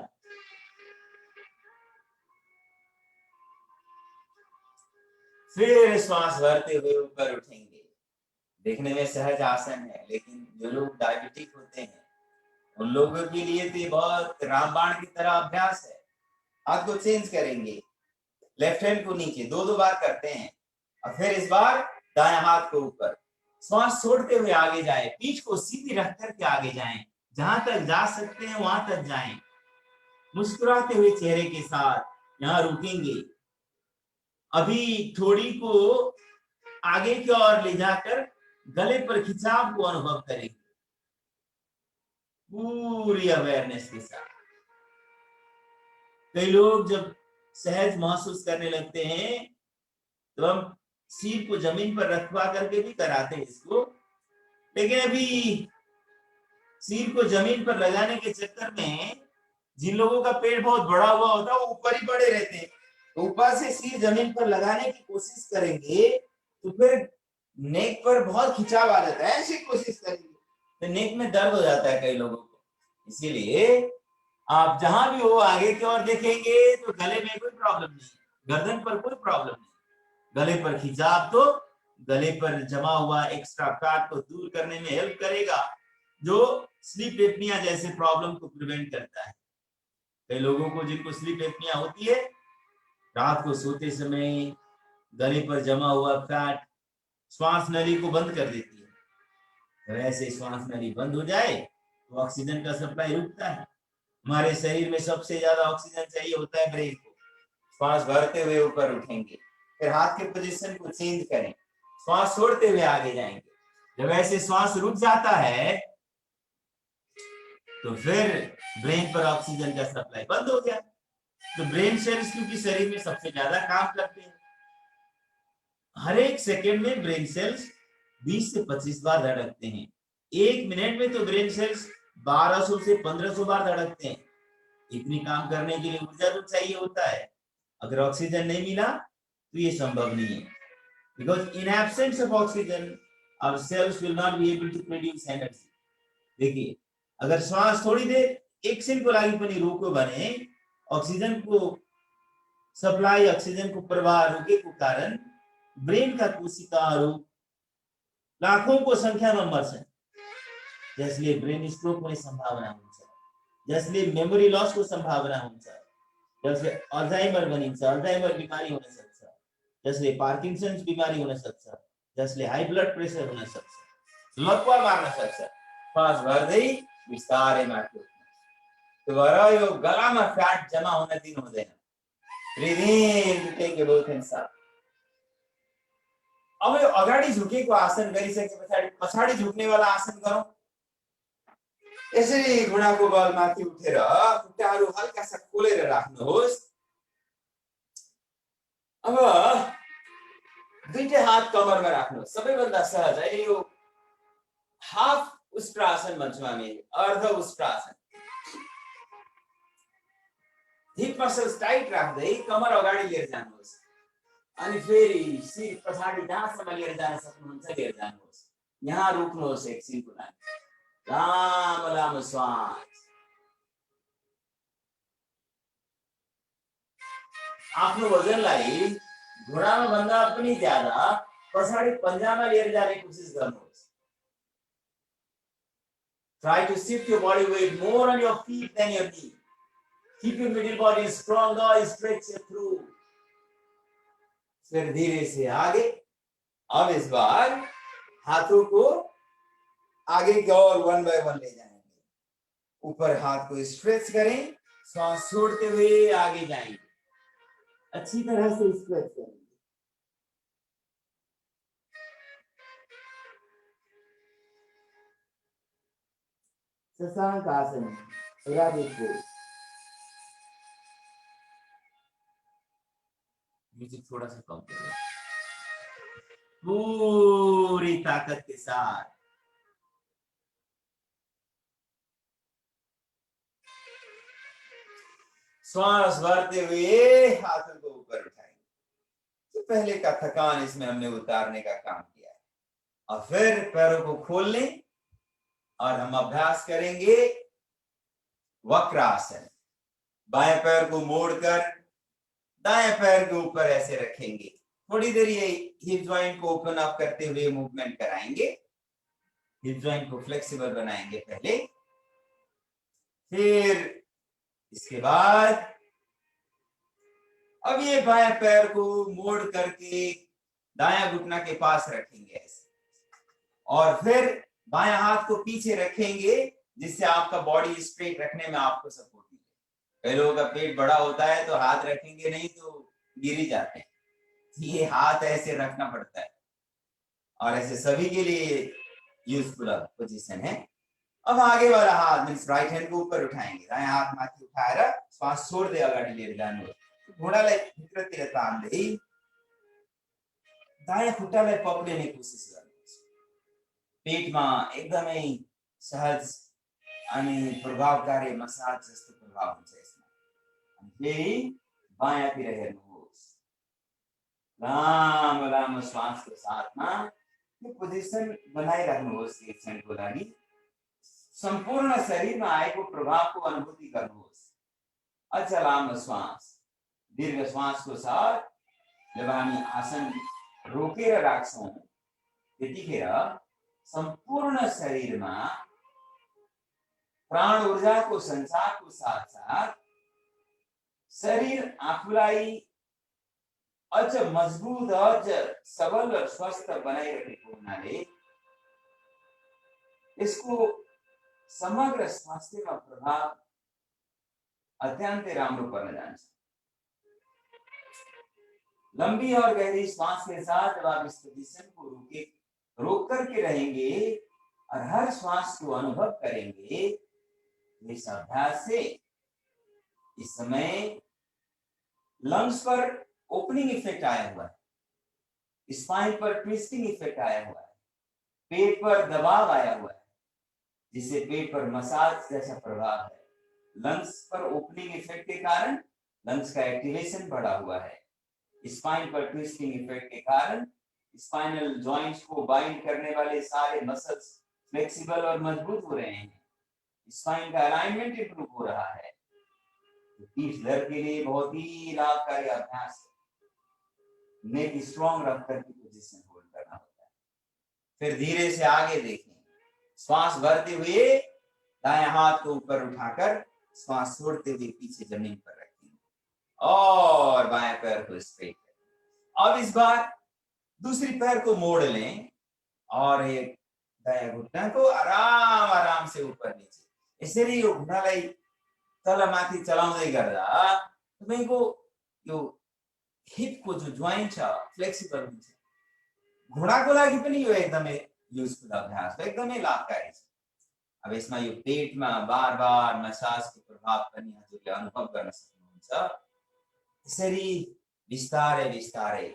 फिर श्वास भरते हुए ऊपर उठेंगे। देखने में सहज आसन है, लेकिन जो लोग डायबिटिक होते हैं उन लोगों के लिए तो बहुत रामबाण की तरह अभ्यास है। हाथ को चेंज करेंगे, लेफ्ट हैंड को नीचे दो बार करते हैं और फिर इस बार दायां हाथ को ऊपर। श्वास छोड़ते हुए आगे जाएं, पीठ को सीधी रख करके आगे जाएं, जहां तक जा सकते हैं वहां तक जाएं। मुस्कुराते हुए चेहरे के साथ यहां रुकेंगे। अभी थोड़ी को आगे की ओर ले जाकर गले पर खिंचाव को अनुभव करेंगे पूरी अवेयरनेस के साथ। कई लोग जब सहज महसूस करने लगते हैं तो हम सिर को जमीन पर रखवा करके भी कराते हैं इसको, लेकिन अभी सिर को जमीन पर लगाने के चक्कर में जिन लोगों का पेट बहुत बड़ा हुआ होता है वो ऊपर ही पड़े रहते हैं। तो ऊपर से सिर जमीन पर लगाने की कोशिश करेंगे तो फिर नेक पर बहुत खिंचाव आ जाता है। ऐसी कोशिश करेंगे तो नेक में दर्द हो जाता है कई लोगों को। इसीलिए आप जहां भी हो आगे की ओर देखेंगे तो गले में कोई प्रॉब्लम नहीं, गर्दन पर कोई प्रॉब्लम नहीं। गले पर खिंचाव तो गले पर जमा हुआ एक्स्ट्रा फैट को दूर करने में हेल्प करेगा, जो स्लीप एपनिया जैसे प्रॉब्लम को प्रिवेंट करता है। कई लोगों को जिनको स्लीप एपनिया होती है, रात को सोते समय गले पर जमा हुआ फैट श्वास नली को बंद कर देती है। तो ऐसे श्वास नली बंद हो जाए तो ऑक्सीजन का सप्लाई रुकता है। हमारे शरीर में सबसे ज्यादा ऑक्सीजन चाहिए होता है ब्रेन को। श्वास भरते हुए ऊपर उठेंगे, फिर हाथ के पोजीशन को चेंज करें, श्वास छोड़ते हुए आगे जाएंगे। जब ऐसे श्वास रुक जाता है तो फिर ब्रेन पर ऑक्सीजन का सप्लाई बंद हो गया। तो ब्रेन सेल्स क्योंकि शरीर में सबसे ज्यादा काम करते हैं, हर एक सेकेंड में ब्रेन सेल्स 20 से 25 बार धड़कते हैं। एक मिनट में तो ब्रेन सेल्स 1200 से 1500 बार धड़कते हैं। इतनी काम करने के लिए ऊर्जा तो चाहिए होता है। अगर ऑक्सीजन नहीं मिला तो ये संभव नहीं है। because in absence of oxygen our cells will not be able to produce energy. देखिए अगर श्वास थोड़ी देर एकछिन को लागि पनि रोक्यो भने ऑक्सीजन को सप्लाई ऑक्सीजन को प्रवाह रोकेको कारण ब्रेन का कोशिकाहरू लाखौं को संख्यामा मर्छन्, जसले ब्रेन स्ट्रोक हुने सम्भावना हुन्छ, जसले मेमोरी लस को सम्भावना हुन्छ, जसले अल्जाइमर भनिन्छ, अल्जाइमर बिमारी हुन सक्छ, जसले पार्किन्सन्स बिमारी हुन सक्छ, जसले हाई ब्लड प्रेसर हुन सक्छ, लकवा मार्न सक्छ। श्वास भर्दै बिस्तारै माथि उठ्नु। त्यो भएर यो गलामा फ्याट जम्मा हुन दिनु हुँदैन। Breath in to take a breath in साथ। अब यो अगाडि झुकेको आसन गरिसके पछाडि पछाडि झुक्नेवाला आसन गरौँ। यसरी घुँडाको बल माथि उठेर खुट्टाहरू हल्का सा खोलेर राख्नुहोस्। अब दुईटै हात कमरमा राख्नुहोस्। सबैभन्दा सहज अहिले यो हाफ उष्ट्रासन भन्छौँ हामी, अर्ध उष्ट्रासन। हिप मसल्स टाइट राख्दै कमर अगाडि लिएर जानुहोस् अनि फेरि शिर पछाडि जहाँसम्म लिएर जान सक्नुहुन्छ लिएर जानुहोस्। यहाँ रोक्नुहोस् एकछिनको लागि। लामो लामो श्वास। आफ्नो वजनलाई घुँडामा भन्दा पनि ज्यादा पछाडि पन्जामा लिएर जाने कोसिस गर्नुहोस्। Try to shift your body weight more on your feet than your knee. Keep your middle body stronger, stretch your through. फिर धीरे से आगे। अब इस बार हाथों को आगे की ओर वन बाय वन ले जाएंगे। ऊपर हाथ को स्ट्रेच करें, सांस छोड़ते हुए आगे जाएंगे। अच्छी तरह से स्ट्रेच करेंगे। शशांक आसन, म्यूजिक थोड़ा सा कम करें। पूरी ताकत के साथ श्वास भरते हुए हाथों को ऊपर उठाएंगे। तो पहले का थकान इसमें हमने उतारने का काम किया है। और फिर पैरों को खोल लें और हम अभ्यास करेंगे वक्रासन। बाएं पैर को मोड़कर दाएं पैर के ऊपर ऐसे रखेंगे। थोड़ी देर ये हिप जॉइंट को ओपन अप करते हुए मूवमेंट कराएंगे। हिप जॉइंट को फ्लेक्सिबल बनाएंगे पहले, फिर इसके बाद अब ये बाएं पैर को मोड़ करके दायां घुटना के पास रखेंगे ऐसे, और फिर बायां हाथ को पीछे रखेंगे जिससे आपका बॉडी स्ट्रेट रखने में आपको सपोर्ट मिले। कई लोगों का पेट बड़ा होता है तो हाथ रखेंगे नहीं तो गिर ही जाते हैं। ये हाथ ऐसे रखना पड़ता है और ऐसे सभी के लिए यूजफुल पोजीशन है। अब आगे वाला हाथ मीन्स राइट हैंड को ऊपर उठाएंगे, दायां हात माथि उठाएर श्वास छोड्दै अगाडि लिएर जानुहोस्। घुँडालाई भित्रतिर तान्दै दायाँ खुट्टालाई पक्रिने कोसिस गर्नुहोस्। पेटमा एकदमै सहज अनि प्रभावकारी मसाज जस्तो प्रभाव हुन्छ यसमा। अनि फेरि बायाँतिर हेर्नुहोस्। लामो लामो श्वासको साथमा यो पोजिसन बनाइराख्नुहोस् एक क्षणको लागि। संपूर्ण शरीरमा आएको प्रभावको अनुभूति गर्नुहोस्। अझ लामो श्वास, दीर्घ श्वासको साथ जब हामी आसन रोकेर राख्छौं त्यतिखेर सम्पूर्ण शरीरमा प्राण ऊर्जाको सञ्चारको साथसाथ शरीर आफूलाई अझ मजबुत, अझ सबल र स्वस्थ बनाइरहेको हुनाले यसको समग्र स्वास्थ्यमा प्रभाव अत्यन्तै राम्रो पर्न जान्छ। लंबी और गहरी श्वास के साथ जब आप इस पोजीशन को रोक करके रहेंगे और हर श्वास को अनुभव करेंगे, इस अभ्यास से इस समय लंग्स पर ओपनिंग इफेक्ट आया हुआ है, स्पाइन पर ट्विस्टिंग इफेक्ट आया हुआ है, पेट पर दबाव आया हुआ है जिससे पेट पर मसाज जैसा प्रभाव है। लंग्स पर ओपनिंग इफेक्ट के कारण लंग्स का एक्टिवेशन बढ़ा हुआ है। स्पाइन पर ट्विस्टिंग इफेक्ट के कारण स्पाइनल जॉइंट्स को बाइंड करने वाले सारे मसल्स फ्लेक्सिबल और मजबूत हो रहे हैं, स्पाइन का अलाइनमेंट इंप्रूव हो रहा है। पीठ दर्द के लिए बहुत ही लाभकारी अभ्यास है। नेक स्ट्रॉन्ग रखकर की पोजीशन होल्ड करना होता है। फिर धीरे से आगे देखें, श्वास भरते हुए दाएं हाथ को ऊपर उठाकर श्वास छोड़ते हुए पीछे जमीन पर रखें और बाएं पैर को स्ट्रेट करें। अब इस बार दूसरी पैर को मोड़ लें और एक दायां घुटना को आराम आराम से ऊपर नीचे यसरी यो घुँडालाई तलमाथि चलाउँदै गर्दा तपाईको यो हिपको जो जोइन्ट छ फ्लेक्सिबल हुन्छ। घुँडाको लागि पनि यो एकदमै युजफुल अभ्यास हो, एकदमै लाभकारी छ। अब यसमा यो पेटमा बार-बार मसाजको प्रभाव पनि हजुरले अनुभव गर्न सक्नुहुन्छ। यसरी बिस्तारै बिस्तारै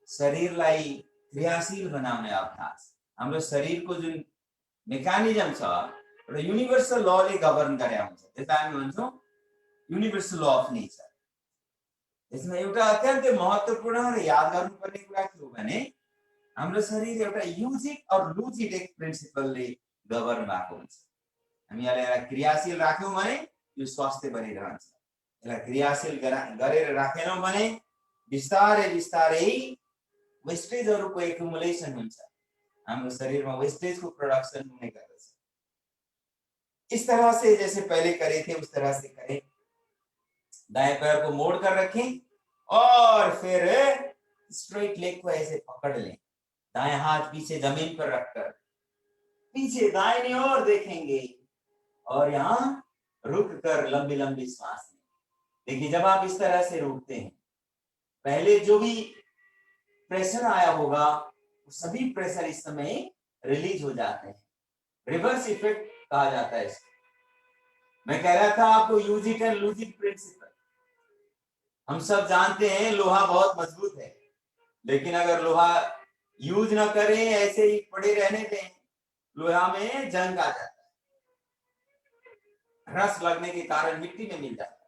शरीरलाई क्रियाशील बनाउने अभ्यास। हाम्रो शरीरको जुन मेकानिजम छ एउटा युनिभर्सल लले गभर्न गरेको हुन्छ, त्यसलाई हामी भन्छौँ युनिभर्सल ल अफ नेचर। यसमा एउटा अत्यन्तै महत्त्वपूर्ण र याद गर्नुपर्ने कुरा के हो भने हाम्रो शरीर एउटा युजिक और लुजिक प्रिन्सिपलले गभर्न भएको हुन्छ। हामी यसलाई क्रियाशील राख्यौं भने यो स्वास्थ्य बनिरहन्छ, यसलाई क्रियाशील गरेर राखेनौं भने बिस्तारै बिस्तारै वेस्टेजहरुको एक्युमुलेसन हुन्छ, हाम्रो शरीरमा वेस्टेज को प्रोडक्शन होने गर्दछ। इस तरह से जैसे पहले करे थे उस तरह से करें। दाएं पैर को मोड़ कर रखें और फिर स्ट्रेट लेग को ऐसे पकड़ लें, दाएं हाथ पीछे जमीन पर रखकर पीछे दाहिनी ओर देखेंगे और यहाँ रुक कर लंबी लंबी सांस लें। देखिए जब आप इस तरह से रुकते हैं, पहले जो भी प्रेशर आया होगा वो सभी प्रेशर इस समय रिलीज हो जाते हैं। रिवर्स इफेक्ट कहा जाता है इसको। मैं कह रहा था आपको यूजिक एंड लूजिक प्रिंसिपल। हम सब जानते हैं लोहा बहुत मजबूत है, लेकिन अगर लोहा यूज न करें, ऐसे ही पड़े रहने दें, लोहा में जंग आ जाता है, रस लगने के कारण मिट्टी में मिल जाता है।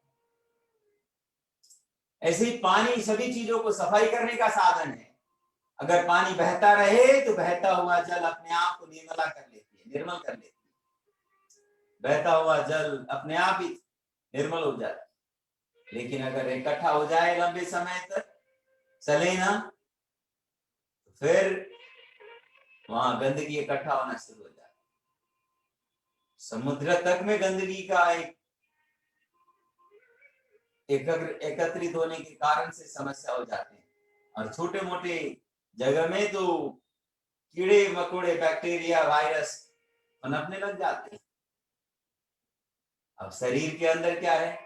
ऐसे ही पानी सभी चीजों को सफाई करने का साधन है। अगर पानी बहता रहे तो बहता हुआ जल अपने आप को निर्मल कर लेती है। बहता हुआ जल अपने आप ही निर्मल हो जाता है। लेकिन अगर इकट्ठा हो जाए लंबे समय तक चले ना, तो फिर वहां गंदगी इकट्ठा होना शुरू हो जाता है। समुद्र तक में गंदगी का एकत्रित होने के कारण से समस्या हो जाती है, और छोटे मोटे जगह में तो कीड़े मकोड़े बैक्टीरिया वायरस पनपने लग जाते हैं। अब शरीर के अंदर क्या है,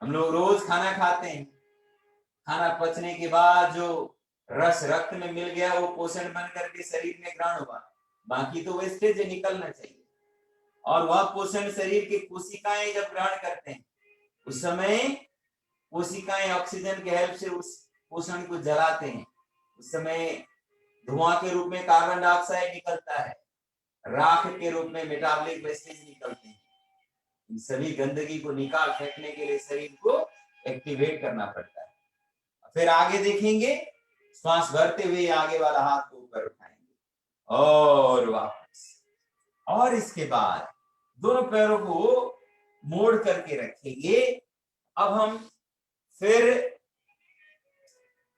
हम लोग रोज खाना खाते हैं, खाना पचने के बाद जो रस रक्त में मिल गया वो पोषण बन करके शरीर में ग्रहण हुआ, बाकी तो वेस्टेज निकलना चाहिए। और वह पोषण शरीर के कोशिकाएं जब ग्रहण करते हैं उस समय कोशिकाएं ऑक्सीजन के हेल्प से उस पोषण को जलाते हैं। उस समय धुआं के रूप में कार्बन डाइऑक्साइड निकलता है, राख के रूप में मेटाबॉलिक वेस्टेज निकलते हैं। इन सभी गंदगी को निकाल फेंकने के लिए शरीर को एक्टिवेट करना पड़ता है। फिर आगे देखेंगे, श्वास भरते हुए आगे वाला हाथ को ऊपर उठाएंगे और वापस, और इसके बाद दोनों पैरों को मोड़ करके रखेंगे। अब हम फिर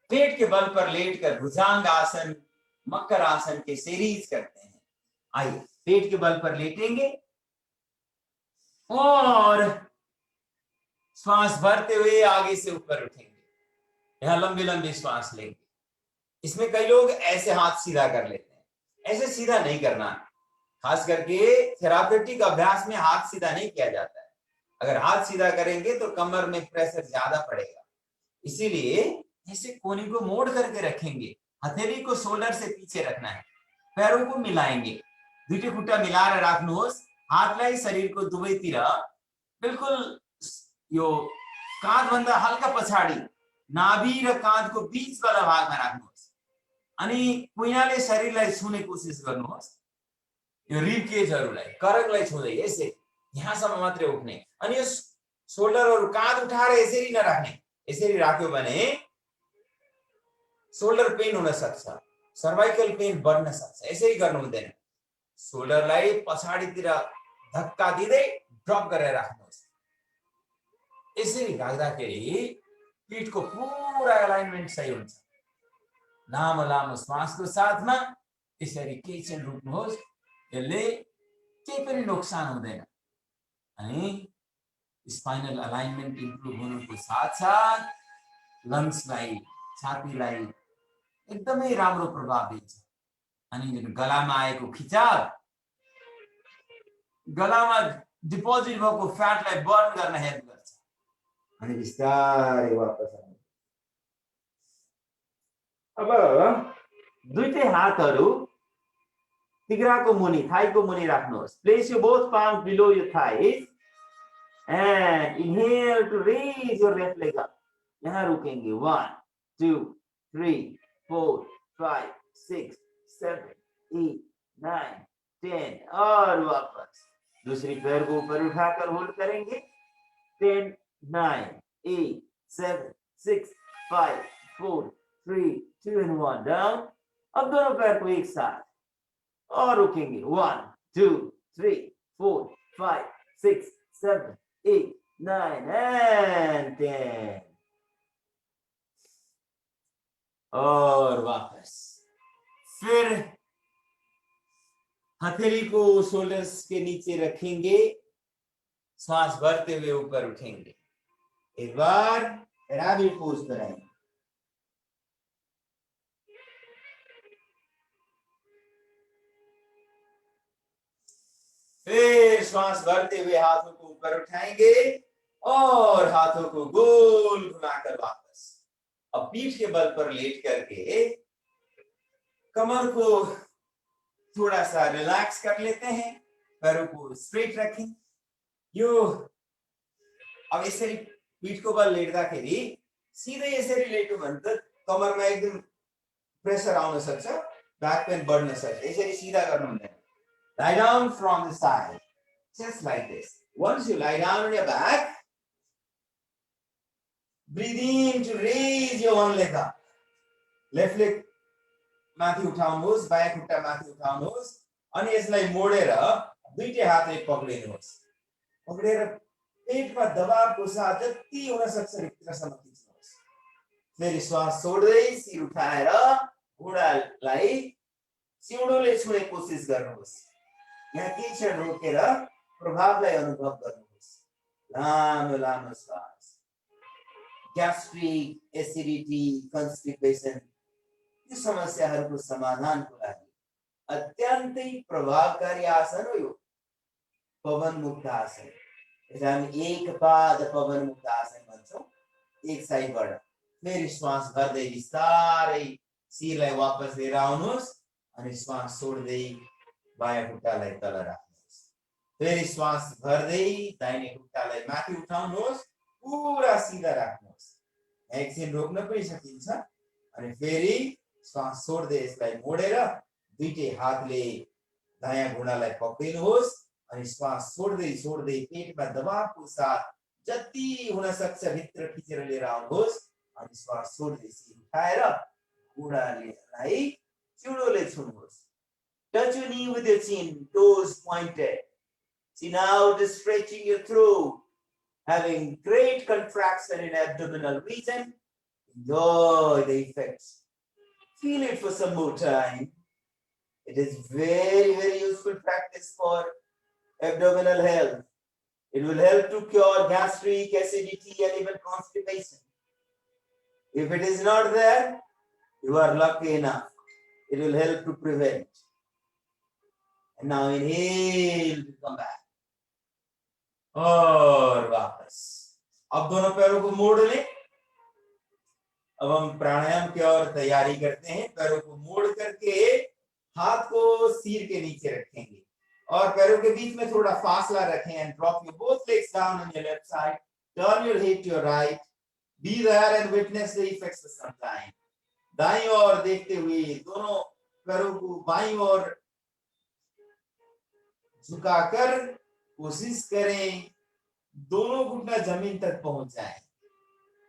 पेट के बल पर लेटकर भुजंग आसन, मकर आसन के सीरीज करते हैं। आइए पेट के बल पर लेटेंगे और श्वास भरते हुए आगे से ऊपर उठेंगे। यहां लंबी लंबी श्वास लेंगे। इसमें कई लोग ऐसे हाथ सीधा कर लेते हैं, ऐसे सीधा नहीं करना। खास करके थेरापेटिक अभ्यास में हाथ सीधा नहीं किया जाता है। अगर हाथ सीधा करेंगे तो कमर में प्रेशर ज्यादा पड़ेगा, इसीलिए ऐसे कोनी को मोड़ करके रखेंगे। हथेली को शोल्डर से पीछे रखना है, पैरों को मिलाएंगे, दुईटी खुट्टा मिलाएर राख्नुहोस्। हातलाई शरीरको दुवैतिर बिल्कुल यो काँधभन्दा हल्का पछाडि नाभि र काँधको बीचवाला भागमा राख्नुहोस्, अनि कुइनाले शरीरलाई छुने कोसिस गर्नुहोस्। यो रिब केजहरुलाई, करकलाई छुँदै यसै यहाँसम्म मात्रै उठ्ने, अनि यो शोल्डरहरु काँध उठाएर यसरी नराख्ने। यसरी राख्यो भने शोल्डर पेन हुन सक्छ, सर्वाइकल पेन बढ्न सक्छ। यसरी गर्नु हुँदैन। शोल्डरलाई पछाडितिर धक्का दिँदै ड्रप गरेर राख्नुहोस्। यसरी राख्दाखेरि पीठको पुरा एलाइनमेन्ट सही हुन्छ। लामो लामो श्वासको साथमा यसरी केही क्षण रोक्नुहोस्। यसले केही पनि नोक्सान हुँदैन अनि स्पाइनल अलाइनमेन्ट इम्प्रुभ हुनुको साथसाथ लङ्सलाई, छातीलाई एकदमै राम्रो प्रभाव दिन्छ। अनि गलामा आएको खिचाव गलामा डिपोजिट भएको फ्याटलाई बर्न गर्न हेल्प गर्छ। अनि बिस्तारै वापस आउनु। अब दुईटै हातहरू तिघ्राको मुनि, थाइको मुनि राख्नुहोस्। Place your both palms below your thighs and inhale to raise your left leg up. यहाँ रुकेंगे। 1 2 3 4 5 6 7 8 9 10 और वापस। दूसरी पैर को ऊपर उठाकर होल्ड करेंगे। 10 9 8 7 6 5 4 3 2 and 1 डाउन। अब दोनों पैर को एक साथ और रुकेंगे। 1 2 3 4 5 6 7 8 9 and 10 और वापस। फिर हथेली को शोल्डर्स के नीचे रखेंगे। सांस भरते हुए ऊपर उठेंगे। एक बार रैबिट पोज कराएंगे। फिर श्वास भरते हुए हाथों को ऊपर उठाएंगे और हाथों को गोल घुमाकर वापस। अब पीठ के बल पर लेट करके कमर को थोड़ा सा रिलैक्स कर लेते हैं। पैरों को स्ट्रेट रखें। यो अब यसरी पीठको बल लेट्दाखेरि सिधै यसरी लेट्यो भने त कमरमा एकदम प्रेसर आउन सक्छ, ब्याक पेन बढ्न सक्छ। यसरी सिधा गर्नु हुँदैन। Lie down from the side, just like this. Once you lie down on your back, breathe in to raise your one leg up. Left leg माथि उठाउनुहोस्, बायाँ खुट्टा माथि उठाउनुहोस् अनि यसलाई मोडेर दुईटै हातले पक्रिनुहोस्। पक्रेर पेटमा दबावको साथ जति हुन सक्छ भित्रसम्म खिच्नुहोस्। फेरि श्वास छोड्दै सिर उठाएर घुँडालाई सिउँडोले छुने कोसिस गर्नुहोस्। यहाँ केही क्षण रोकेर प्रभावलाई अनुभव गर्नुहोस्। लामो लामो श्वास। ग्यास्ट्रिक, एसिडिटी, कन्स्टिपेसन यी समस्याहरूको समाधानको लागि अत्यन्तै प्रभावकारी आसन हो यो पवन मुक्त आसन। यसलाई हामी एक पाद पवन मुक्त आसन भन्छौँ। एक साइडबाट फेरि श्वास भर्दै बिस्तारै शिरलाई वापस लिएर आउनुहोस् अनि श्वास छोड्दै बायाँ खुट्टालाई तल राख्नुहोस्। फेरि श्वास भर्दै दाहिने खुट्टालाई माथि उठाउनुहोस्, पुरा सिधा राख्नुहोस्। एकछिन रोक्न पनि सकिन्छ अनि फेरि श्वास छोड्दै यसलाई मोडेर दुईटै हातले दायाँ घुँडालाई पक्रिनुहोस् अनि श्वास छोड्दै छोड्दै पेटमा दबावको साथ जति हुन सक्छ भित्र खिचेर लिएर आउनुहोस् अनि श्वास छोड्दै सिर उठाएर घुँडालाई चिउडोले छुनुहोस्। Touch your knee with your chin, toes pointed. Chin out, stretching your throat, having great contraction in abdominal region. Enjoy the effects. Feel it for some more time. It is very, very useful practice for abdominal health. It will help to cure gastric, acidity, and even constipation. If it is not there, you are lucky enough. It will help to prevent. And now inhale to come back. और वापस। अब दोनों पैरों को मोड़ लें। अब हम प्राणायाम की ओर तैयारी करते हैं। पैरों को मोड़ करके हाथ को सिर के नीचे रखेंगे और पैरों के बीच में थोड़ा फासला रखें and drop your both legs down on your left side. Turn your head to your right. Be there and witness the effects for some time. दाईं ओर देखते हुए दोनों पैरों को बाईं ओर झुकाकर कोशिश करें दोनों घुटना जमीन तक पहुंच जाए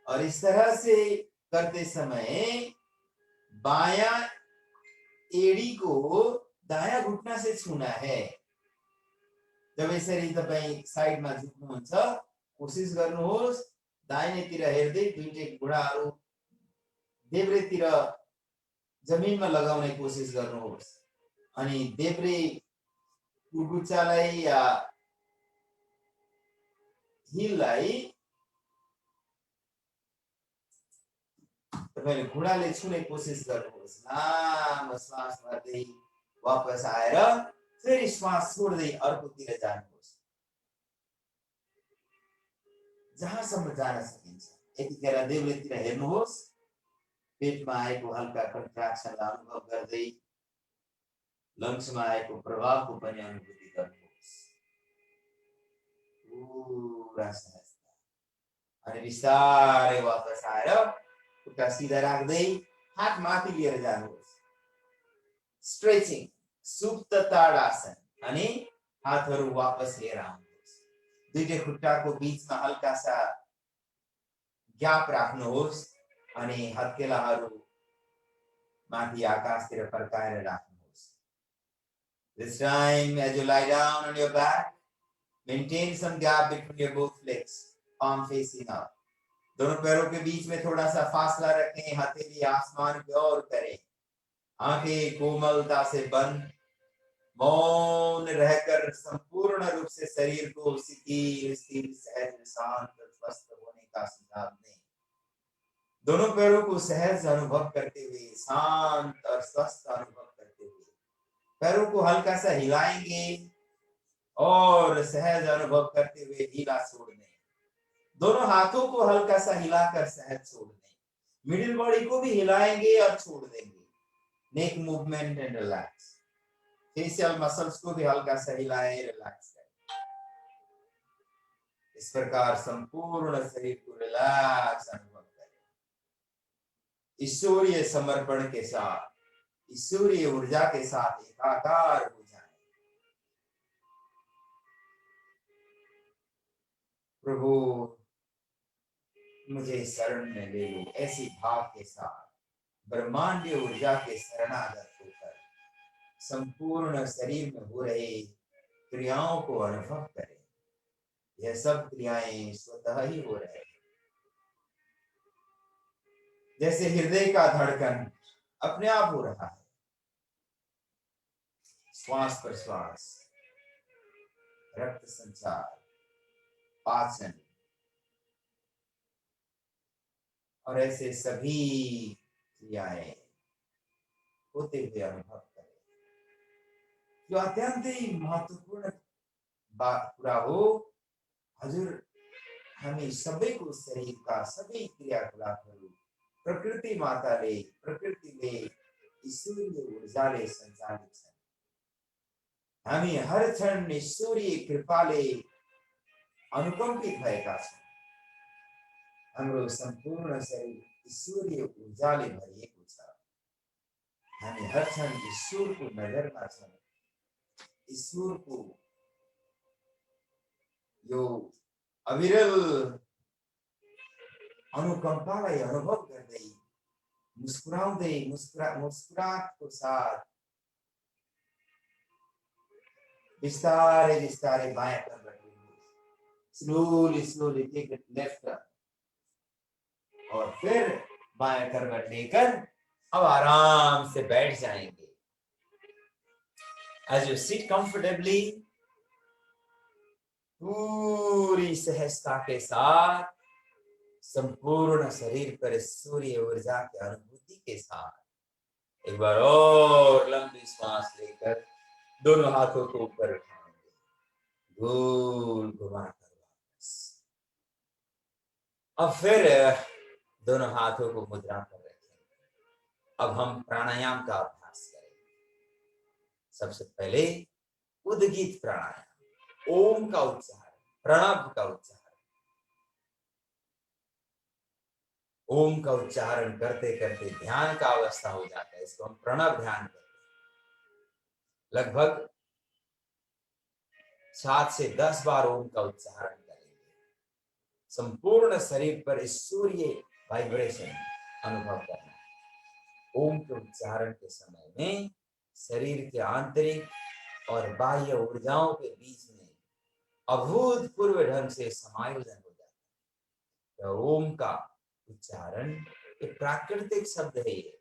और इस तरह से करते समय बायां एडी को दायाँ घुट्ना से छूना है। जब यसरी तपाईं साइडमा झुक्नुहुन्छ कोसिस गर्नुहोस् दाहिनेतिर हेर्दै दुईटै घुँडाहरू देब्रेतिर जमिनमा लगाउने कोसिस गर्नुहोस् अनि देब्रे कुर्कुच्चालाई या हिललाई तपाईले घुँडाले छुने कोसिस गर्नुहोस्। लामो श्वास भर्दै वापस आएर फेरि श्वास छोड्दै अर्कोतिर जानुहोस् जहाँसम्म जान सकिन्छ। यतिखेर देब्रेतिर हेर्नुहोस् पेटमा आएको हल्का कन्ट्राक्सनलाई अनुभव गर्दै लङ्समा आएको प्रभावको पनि अनुभूति गर्नुहोस् पुरा सहजता। अनि बिस्तारै वापस आएर खुट्टा सिधा राख्दै हात माथि लिएर जानुहोस्। स्ट्रेचिङ सुप्त ताडासन अनि हातहरू वापस लिएर आउनुहोस्। दुईटै खुट्टाको बीचमा हल्का सा ग्याप राख्नुहोस् अनि हत्केलाहरू माथि आकाशतिर फर्काएर राख्नुहोस्। This time as you lie down on your back, maintain some gap between your both legs, palm facing up. दोनों पैरों के बीच में थोड़ा सा फासला रखें, हथेली आसमान की ओर करें, आंखें कोमलता से बंद, मौन रहकर संपूर्ण रूप से शरीर को शिथिल स्थिर सहज शांत स्वस्थ होने का सुझाव दें। दोनों पैरों को सहज अनुभव करते हुए शांत और स्वस्थ अनुभव करते हुए पैरों को हल्का सा हिलाएंगे और सहज अनुभव करते हुए ढीला छोड़ दें। दोनों हाथों को हल्का सा हिलाकर सहज छोड़ दें। मिडिल बॉडी को भी हिलाएंगे और छोड़ देंगे। Neck movement and relax. Facial muscles को भी हल्का सा हिलाएं, रिलैक्स करें। इस प्रकार संपूर्ण शरीर को रिलैक्स अनुभव करें। ईश्वरीय समर्पण के साथ, ईश्वरीय ऊर्जा के साथ एकाकार हो जाएं। प्रभु मुझे शरण में ले लो, ऐसी भाव के साथ ब्रह्मांडीय ऊर्जा के शरणागत होकर संपूर्ण शरीर में हो रहे क्रियाओं को अनुभव करें। यह सब क्रियाएं स्वतः ही हो रहे हैं। जैसे हृदय का धड़कन अपने आप हो रहा है। श्वास प्रश्वास, रक्त संचार, पाचन और ऐसे सभी क्रियाएं होते हुए अनुभव करें। जो अत्यंत ही महत्वपूर्ण बात पूरा हो, हजुर हामी सबैको शरीरका सबै क्रियाकलापहरू प्रकृति माताले, प्रकृतिले, ईश्वरीय ऊर्जाले सञ्चालित छन्। हामी हर क्षण ईश्वरीय कृपाले अनुकम्पित भएका छौँ। हाम्रो सम्पूर्ण शरीर ईश्वरीय ऊर्जाले भरिएको छ। हामी हर क्षण ईश्वरको नजरमा छौँ। ईश्वरको यो अविरल अनुकम्पालाई अनुभव गर्दै मुस्कुराउँदै मुस्कुराहटको साथ बिस्तारै बिस्तारै बायाँ तर्फ slowly slowly take it left और फिर बाएं करवट लेकर अब आराम से बैठ जाएंगे। As you sit comfortably, पूरी सहजता के साथ संपूर्ण शरीर पर सूर्य ऊर्जा की अनुभूति के साथ एक बार और लंबी सांस लेकर दोनों हाथों को ऊपर उठाएंगे, गोल घुमाकर वापस। अब फिर दोनों हाथों को मुद्रा पर रखेंगे। अब हम प्राणायाम का अभ्यास करेंगे। सबसे पहले उद्गीत प्राणायाम, ओम का उच्चारण, प्रणव का उच्चारण। ओम का उच्चारण करते करते ध्यान का अवस्था हो जाता है। इसको हम प्रणव ध्यान कहते हैं। लगभग 7 से 10 बार ओम का उच्चारण करेंगे। संपूर्ण शरीर पर सूर्य वाइब्रेशन अनुभव करना। ओम के उच्चारण के समय में शरीर के आंतरिक और बाह्य ऊर्जाओं के बीच में अभूतपूर्व ढंग से समायोजन हो जाता है। ओम का उच्चारण एक प्राकृतिक शब्द है। ये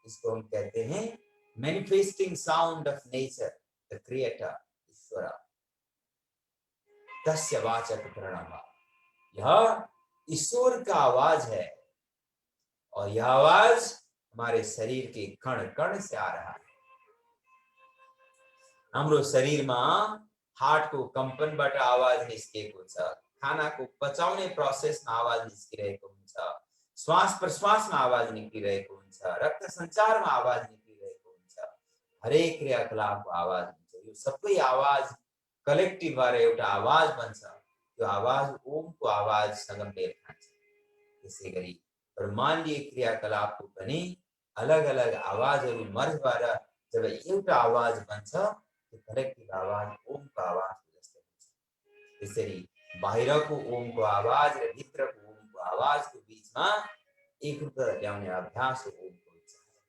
इसको हम कहते हैं manifesting sound of nature, the creator ईश्वर, तस्य वाचक प्रणव। यह ईश्वर का आवाज है और यह आवाज हमारे शरीर के कण कण से आ रहा है। हमरो शरीर में हार्ट को कंपन बाट आवाज निस्केको छ, खाना को पचाउने प्रोसेसमा आवाज निस्किरहेको हुन्छ, श्वास प्रश्वासमा आवाज निस्किरहेको हुन्छ, रक्त सञ्चारमा आवाज निस्किरहेको हुन्छ, हरेक क्रियाकलापको आवाज हुन्छ। यो सबै आवाज कलेक्टिभ भएर एउटा आवाज बन्छ। त्यो आवाज ओमको आवाजसँग मेल खान्छ। त्यसैगरी ब्रह्माण्डीय क्रियाकलापको पनि अलग अलग आवाजहरू मर्ज भएर जब एउटा आवाज बन्छ, कलेक्टिभ आवाज ओमको आवाज जस्तो हुन्छ। त्यसरी बाहिरको ओमको आवाज र भित्रको ओमको आवाजको बीचमा एकरूपता ल्याउने अभ्यास हो ओमको उच्चारण।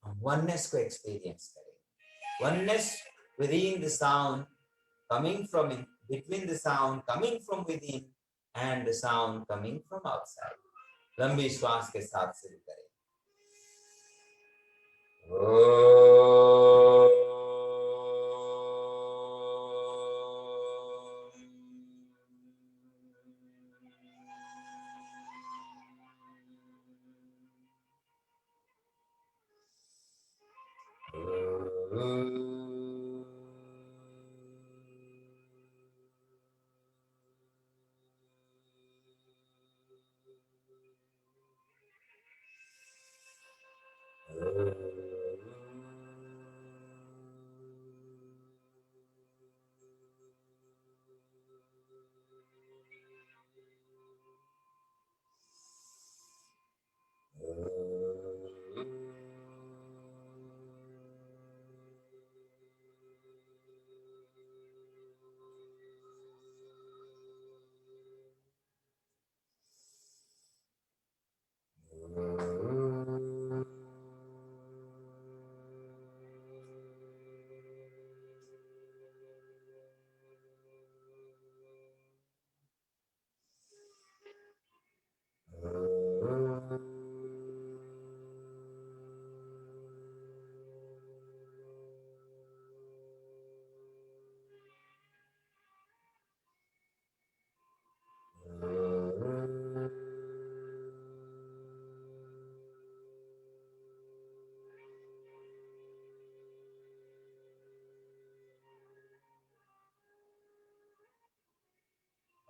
हम वननेस को एक्सपीरियंस करें। Oneness within the sound coming from in, between the sound coming from within and the sound coming from outside. लंबी श्वास के साथ शुरू करें।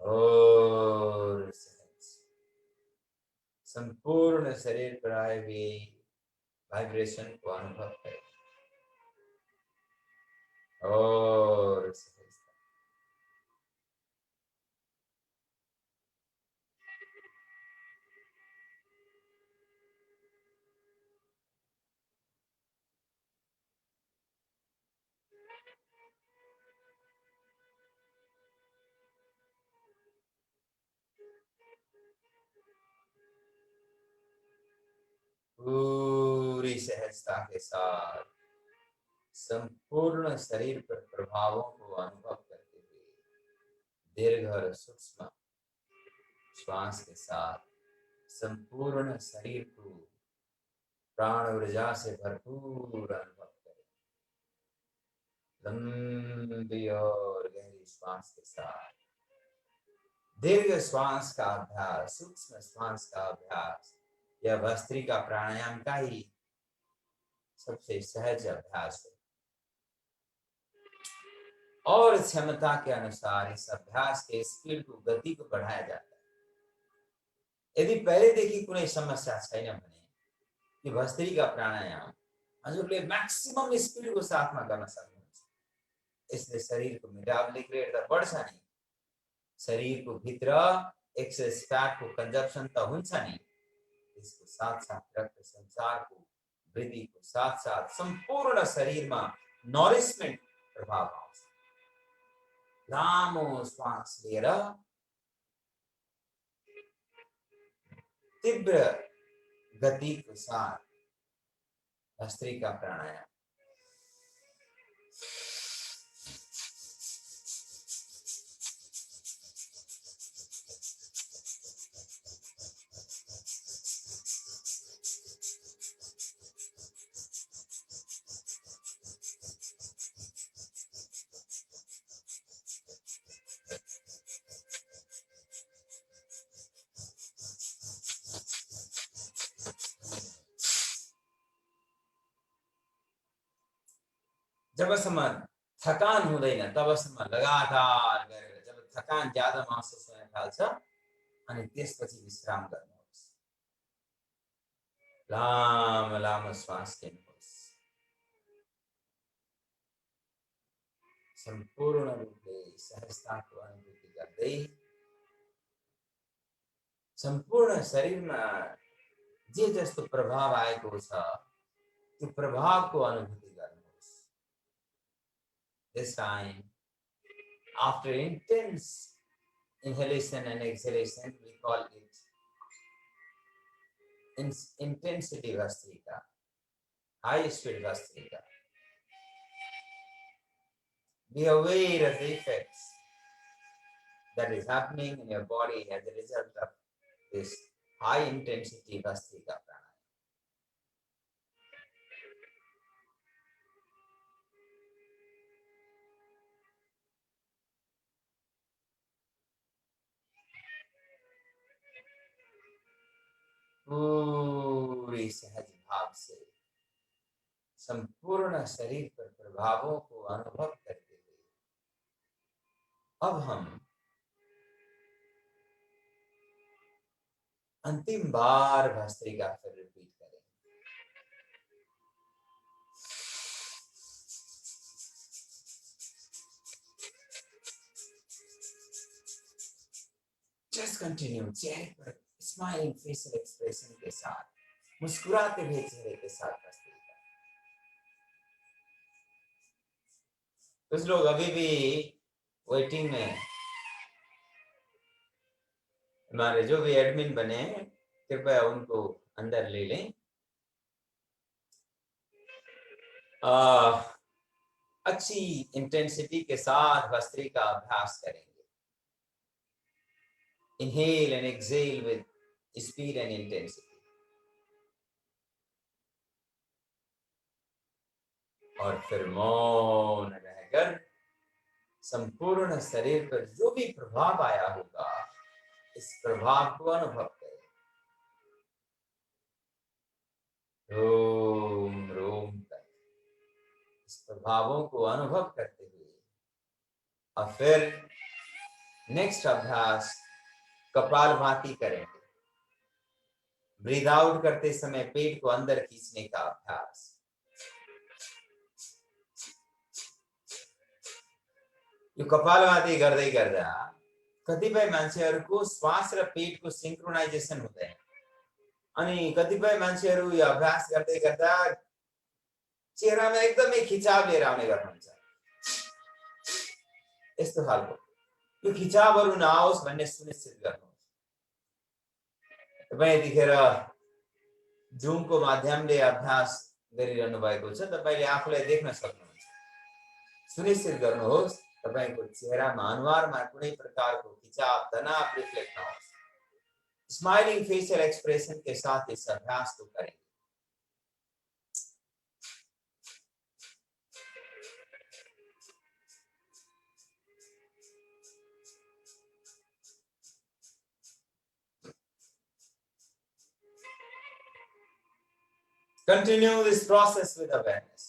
और संपूर्ण शरीर पर आए हुए वाइब्रेशन को अनुभव करें। और पूरी सहजता के साथ संपूर्ण शरीर पर प्रभावों को अनुभव करते हुए दीर्घ और सूक्ष्म श्वास के साथ संपूर्ण शरीर को प्राण ऊर्जा से भरपूर अनुभव करें। लंबी और गहरी श्वास के साथ दीर्घ श्वास का अभ्यास, सूक्ष्म श्वास का अभ्यास, यह भस्त्रिका प्राणायाम का ही सबसे सहज अभ्यास है। और क्षमता के अनुसार इस अभ्यास के स्पीड को, गति को बढ़ाया जाता है। यदि पहले देखि कुनै समस्या छैन भने कि भस्त्रिका प्राणायाम हजुरले मैक्सिमम स्पीड को साथ में गर्न सक्नुहुन्छ। यसले शरीर को मेटाबोलिक रेट त बढ्छ नि, शरीर को भित्र एक्सेस फैट को कंजप्शन त हुन्छ नि, इसको साथ साथ रक्त संचार को वृद्धि को साथ साथ संपूर्ण शरीर में नरिशमेंट प्रभाव आउँछ। लामो श्वास लिएर तीव्र गति के साथ भस्त्रिका प्राणायाम जबसम्म थकान हुँदैन तबसम्म लगातार गरेर जब थकान ज्यादा महसुस हुन थाल्छ अनि त्यसपछि विश्राम गर्नुहोस्। लामो लामो श्वास लिनुहोस्। सम्पूर्ण रूपले सहजताको अनुभूति गर्दै सम्पूर्ण शरीरमा जे जस्तो प्रभाव आएको छ त्यो प्रभावको अनुभूति गर्नुहोस्। This time, after intense inhalation and exhalation, we call it intensity Vastrika, high speed Vastrika. Be aware of the effects that is happening in your body as a result of this high intensity Vastrika pranayama. पूरी सहज भाव से संपूर्ण शरीर पर प्रभावों को अनुभव करते हुए अब हम अंतिम बार भस्त्रिका फिर रिपीट करेंगे। Just continue चेहरे पर स्माइलिंग फेशियल एक्सप्रेशन के साथ, मुस्कुराते हुए चेहरे के साथ भस्त्रिका। कुछ लोग अभी भी वेटिंग में, हमारे जो भी एडमिन बने कृपया उनको अंदर ले लें। अच्छी इंटेंसिटी के साथ भस्त्रिका अभ्यास करेंगे। Inhale and exhale with speed and intensity. और फिर मौन रहकर संपूर्ण शरीर पर जो भी प्रभाव आया होगा इस प्रभाव को अनुभव करें। रोम रोम तक इस प्रभावों को अनुभव करते हुए और फिर नेक्स्ट अभ्यास कपालभाति करेंगे। ब्रीद आउट करते समय पेट को अंदर खींचने का अभ्यास। यो कपालभाति गर्दै गर्दा कतिपय मान्छेहरूको श्वास र पेटको सिंक्रोनाइजेसन हुँदैन अनि कतिपय मान्छेहरू यो अभ्यास गर्दै गर्दा चेहरामा एकदमै खिचाव लिएर आउने गर्नुहुन्छ। यस्तो खालको यो खिचावहरू नआओस् भन्ने सुनिश्चित गर्नुहोस्। तपाईं यतिखेर जुमको माध्यमले अभ्यास गरिरहनु भएको छ, तपाईले आफूलाई देख्न सक्नुहुन्छ। सुनिश्चित गर्नुहोस् तपाईको चेहरामा अनुहारमा कुनै प्रकारको खिचाव तनाव रिफ्लेक्ट नहोस्। स्माइलिंग फेशियल एक्सप्रेशन के साथ इस अभ्यास को करें। Continue this process with awareness.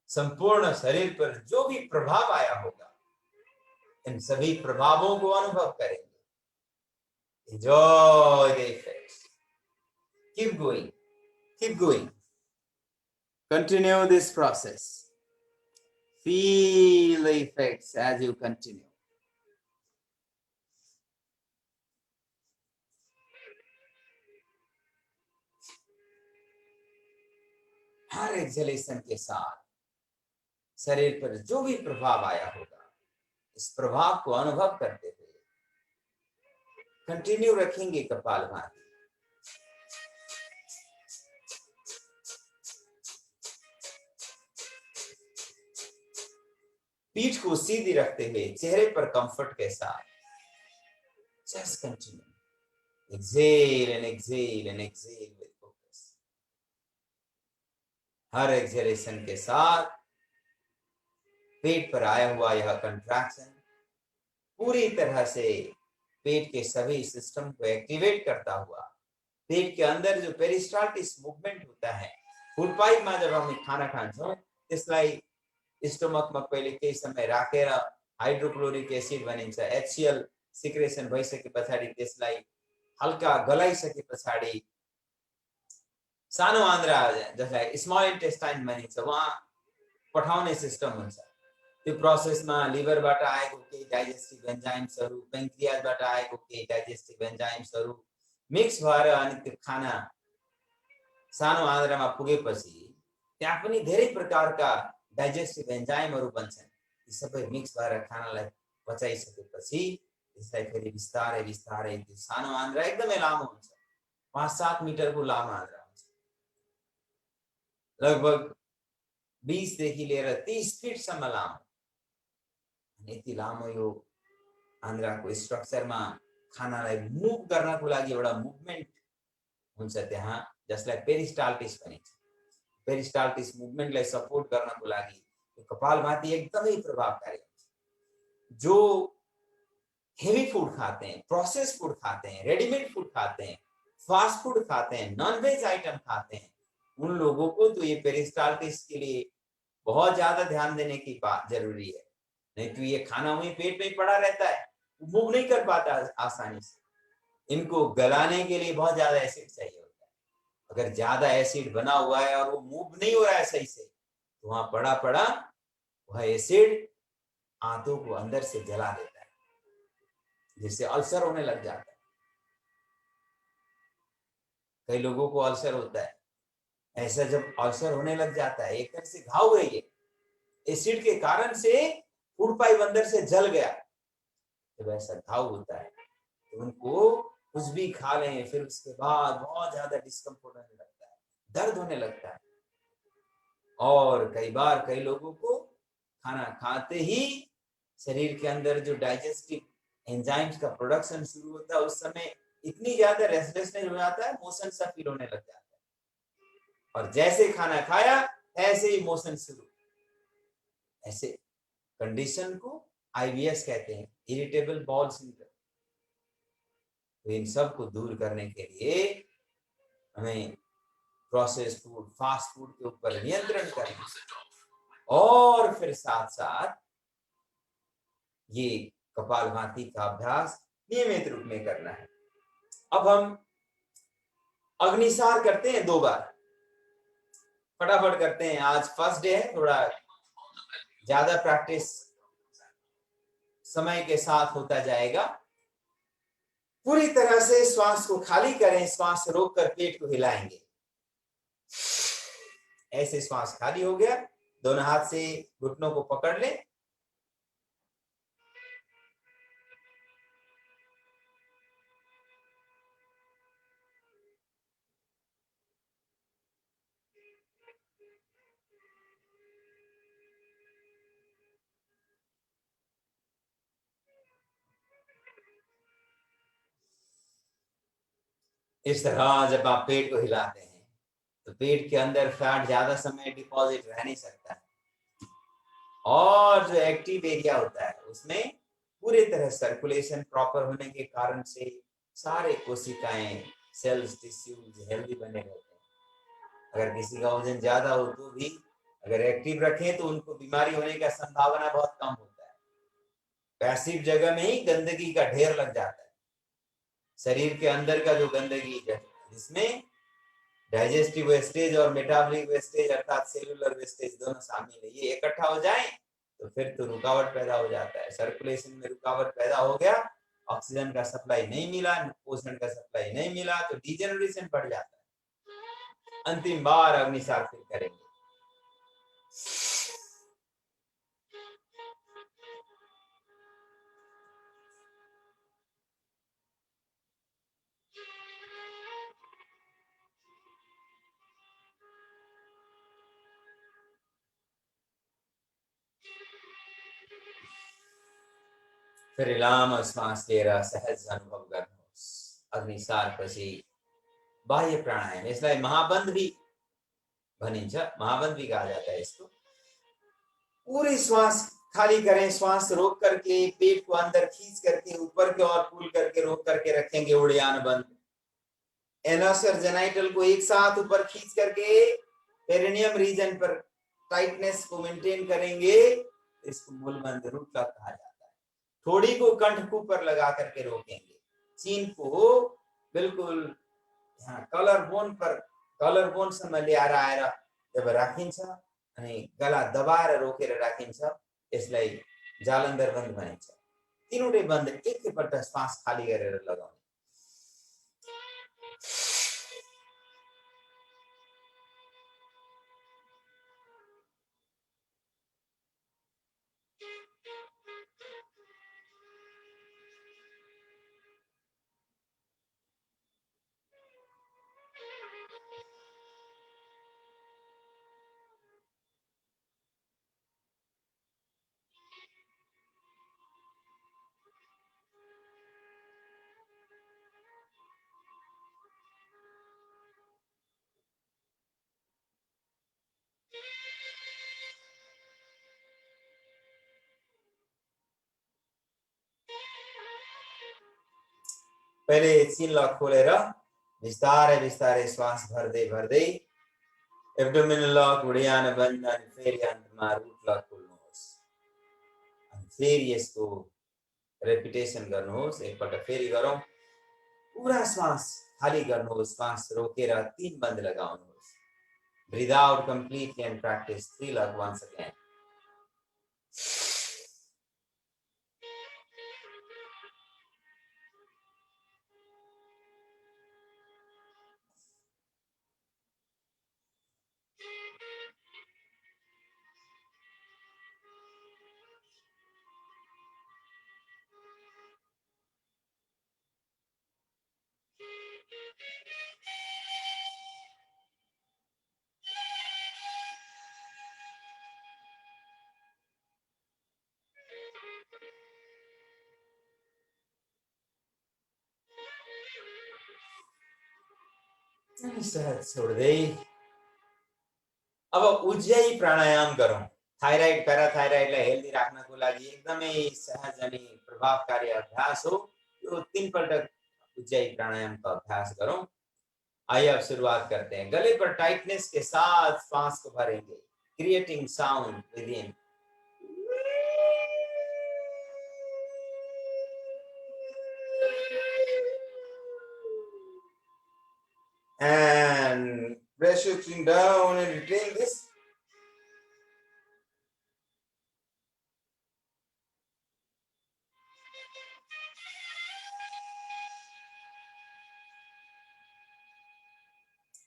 संपूर्ण शरीर पर जो भी प्रभाव आया होगा इन सभी प्रभावों को अनुभव करेंगे। Enjoy the effects. Keep going. Keep going. Continue this process. Feel the effects as you continue. Her exhalation के साथ शरीर पर जो भी प्रभाव आया होगा इस प्रभाव को अनुभव करते हुए कंटिन्यू रखेंगे कपालभाति। पीठ को सीधी रखते हुए चेहरे पर कंफर्ट के साथ just continue, exhale and exhale and exhale with focus. हर एक्सेलेशन के साथ पेट पर आया हुआ यह कंट्रैक्शन पूरी तरह से पेट के सभी सिस्टम को एक्टिवेट करता हुआ पेट के अंदर जो पेरिस्टाल्टिस मूवमेंट होता है, फूड पाइप में जब हम खाना खान्छौं त्यसलाई स्टोमकमा पहिले केही समय राखेर हाइड्रोक्लोरिक एसिड बनिन्छ। HCl सिक्रेसन भइसके पछाडि त्यसलाई हल्का गलाइसके पछाडि सानो आन्द्रा जसलाई स्मल इन्टेस्टाइन भनिन्छ वहाँ पठाउने सिस्टम हुन्छ। त्यो प्रोसेसमा लिभरबाट आएको केही डाइजेस्टिभ एन्जाइम्सहरू, पेन्क्रियाजबाट आएको केही डाइजेस्टिभ एन्जाइम्सहरू मिक्स भएर अनि त्यो खाना सानो आन्द्रामा पुगेपछि त्यहाँ पनि धेरै प्रकारका डाइजेस्टिभ एन्जाइमहरू बन्छन्। यी सबै मिक्स भएर खानालाई पचाइसकेपछि त्यसलाई फेरि बिस्तारै बिस्तारै त्यो सानो आन्द्रा एकदमै लामो हुन्छ, 5-7 मिटरको लामो आन्द्रा हुन्छ। लगभग 20 देखि लिएर 30 फिटसम्म लामो। यति लामो यो आन्द्राको स्ट्रक्चरमा खानालाई मुभ गर्नको लागि एउटा मुभमेन्ट हुन्छ त्यहाँ, जसलाई पेरिस्टाल्टिस भनिन्छ। पेरिस्टाल्टिस मुभमेन्टलाई सपोर्ट गर्नको लागि यो कपालभाती एकदमै प्रभावकारी हुन्छ। जो हेवी फूड खाते हैं, प्रोसेस फूड खाते हैं, रेडीमेड फूड खाते हैं, फास्ट फूड खाते हैं, नॉनवेज आइटम खाते हैं, उन लोगों को तो ये पेरिस्टाल्टिस के लिए बहुत ज्यादा ध्यान देने की बात जरूरी है। नहीं तो ये खाना वहीं पेट में पड़ा रहता है, मूव नहीं कर पाता आसानी से। इनको गलाने के लिए बहुत ज्यादा एसिड चाहिए होता है। अगर ज्यादा एसिड बना हुआ है और वो मूव नहीं हो रहा है सही से, तो वहां पड़ा पड़ा वह एसिड आंतों को अंदर से जला देता है, जिससे अल्सर होने लग जाता है। कई लोगों को अल्सर होता है। ऐसा जब अल्सर होने लग जाता है, एक तरह से घाव है ये, एसिड के कारण से फूड पाइप अंदर से जल गया, जब ऐसा घाव होता है तो उनको कुछ भी खा लें फिर उसके बाद बहुत ज्यादा डिस्कम्फर्ट होने लगता है, दर्द होने लगता है। और कई बार कई लोगों को खाना खाते ही शरीर के अंदर जो डाइजेस्टिव एंजाइम्स का प्रोडक्शन शुरू होता है, उस समय इतनी ज्यादा रेस्टलेसनेस हो जाता है, मोशन सा फील होने लग जाता है। और जैसे खाना खाया ऐसे ही मोशन शुरू। ऐसे कंडीशन को IBS कहते हैं, इरिटेबल बाउल सिंड्रोम। तो इन सब को दूर करने के लिए हमें प्रोसेस फूड, फास्ट फूड के ऊपर नियंत्रण करना और फिर साथ साथ ये कपालभाति का अभ्यास नियमित रूप में करना है। अब हम अग्निसार करते हैं 2 बार, फटाफट करते हैं। आज फर्स्ट डे है, थोड़ा ज्यादा प्रैक्टिस समय के साथ होता जाएगा। पूरी तरह से श्वास को खाली करें, श्वास रोककर पेट को हिलाएंगे। ऐसे श्वास खाली हो गया, दोनों हाथ से घुटनों को पकड़ लें। इस तरह जब आप पेट को हिलाते हैं तो पेट के अंदर फैट ज्यादा समय डिपॉजिट रह नहीं सकता है, और जो एक्टिव एरिया होता है उसमें पूरी तरह सर्कुलेशन प्रॉपर होने के कारण से सारे कोशिकाएं, सेल्स, टिश्यूज हेल्दी बने रहते हैं। अगर किसी का वजन ज्यादा हो तो भी अगर एक्टिव रखें तो उनको बीमारी होने का संभावना बहुत कम होता है। पैसिव जगह में ही गंदगी का ढेर लग जाता है। शरीर के अंदर का जो गंदगी है जिसमें डाइजेस्टिव वेस्टेज और मेटाबॉलिक वेस्टेज अर्थात सेलुलर वेस्टेज दोनों शामिल है, ये इकट्ठा हो जाए तो फिर तो रुकावट पैदा हो जाता है। सर्कुलेशन में रुकावट पैदा हो गया, ऑक्सीजन का सप्लाई नहीं मिला, पोषण का सप्लाई नहीं मिला तो डिजेनरेशन बढ़ जाता है। अंतिम बार अग्निसार फिर करेंगे। फेरि लामो श्वास लिएर सहज अनुभव गर्नुहोस्। अग्निसार पछि बाह्य प्राणायाम, यसलाई महाबन्ध भी भनिन्छ, महाबन्ध भी कहा जाता है इसको। पूरी श्वास खाली करें, श्वास रोक करके पेट को अंदर खींच करके ऊपर की ओर पुल करके रोक करके रखेंगे उड़ियान बंद। एनस और जेनाइटल को एक साथ ऊपर खींच करके पेरिनियम रीजन पर टाइटनेस को मेंटेन करेंगे, इसको मूलबंध रूट लॉक कहा जाता है। थोड़ी को कंठ को ऊपर लगा करके रोकेंगे, चीन को बिल्कुल कलर बोन सम्म ल्याएर आएर जब राखिन्छ अनि गला दबाएर रोकेर राखिन्छ, यसलाई जालन्धर बन्द भनिन्छ। तीनवटै बन्द एकैपल्ट श्वास खाली गरेर लगाउने। पहिले चीन लक खोलेर बिस्तारै बिस्तारै श्वास भर्दै भर्दै एब्डोमिनल लक, उडियान बन्द, अनि फेरि अन्तमा रुट लक खोल्नुहोस्। अनि फेरि यसको रेपिटेसन गर्नुहोस्। एकपल्ट फेरि गरौँ। पूरा श्वास खाली गर्नुहोस्, श्वास रोकेर 3 बन्द लगाउनुहोस्। Breathe out completely and practice 3 lug once again. सहज छोड्दै अब उज्जयी प्राणायाम गरौँ। थाइराइड प्याराथाइराइडलाई हेल्दी राख्नको लागि एकदमै सहज अनि प्रभावकारी अभ्यास हो यो। 3 पल्ट उज्जयी प्राणायाम का अभ्यास करो। आइए अब शुरुआत करते हैं। गले पर टाइटनेस के साथ सांस को भरेंगे, creating sound with in. And press your chin down and retain this.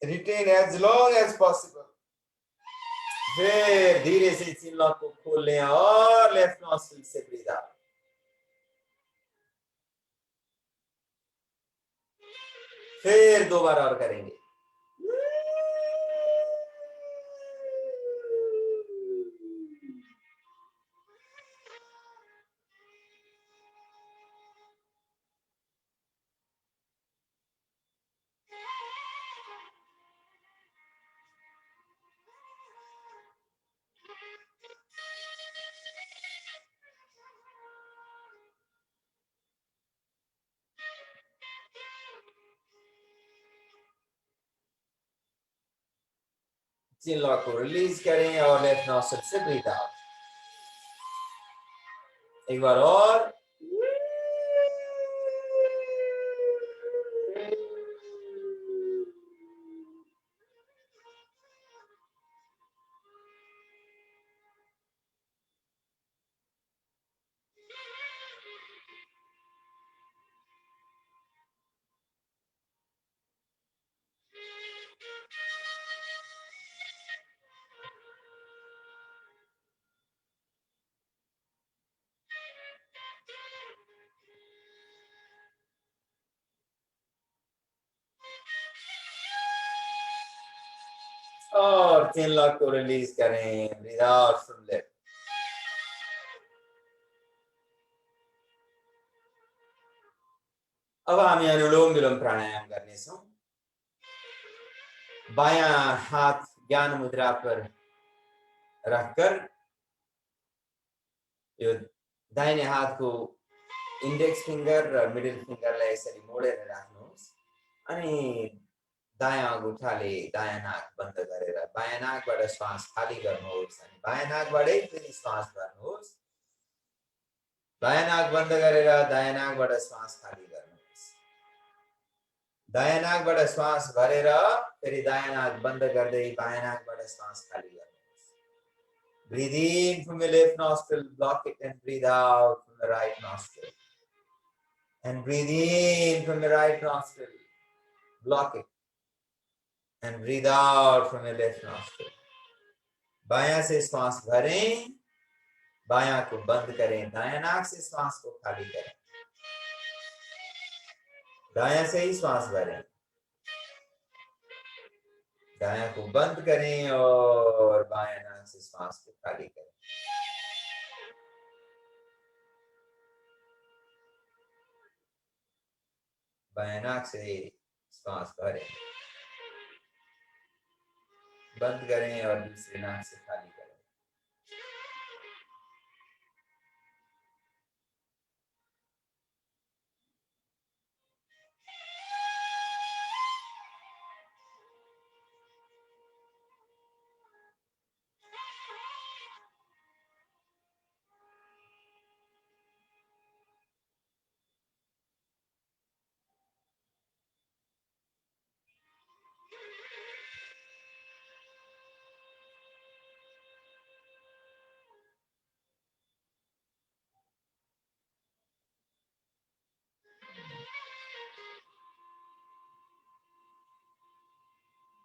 Retain as long as possible. फिर धीरे से चिन लॉक को खोल लें और लेफ्ट नॉस्ट्रिल से ब्रीथ आउट। फिर 2 बार और करेंगे। चिन लॉक को रिलीज करें और लेफ्ट नॉस्ट्रिल से ब्रीथ आउट। एक बार और। और चिन लॉक को रिलीज करें। Breathe out from left. अब हामी अनुलोम विलोम प्राणायाम गर्नेछौँ। बायाँ हाथ ज्ञान मुद्रा पर रखकर यो दाहिने हातको इंडेक्स फिंगर र मिडल फिंगरलाई यसरी मोडेर राख्नुहोस् अनि दायाँ अंगुठाले दायाँ नाक बन्द गरेर बायाँ नाकबाट श्वास खाली गर्नुहोस् अनि बायाँ नाकबाटै फेरि श्वास गर्नुहोस्। दायाँ नाक बन्द गरेर दायाँ नाकबाट श्वास खाली गर्नुहोस्। दायाँ नाकबाट श्वास भरेर फेरि दायाँ नाक बन्द गर्दै बायाँ नाकबाट श्वास खाली गर्नुहोस्। Breathe in from the left nostril, block it, and breathe out from the right nostril. And breathe in from the right nostril, block it, and breathe out from the left nostril. बायां से श्वास भरें, बायां को बंद करें, दायां नाक से श्वास को खाली करें। दायां से ही श्वास भरें, दायां को बंद करें और बायां नाक से श्वास को खाली करें। बायां नाक से श्वास भरें, बंद करें और दूसरे नाक से खाली करें।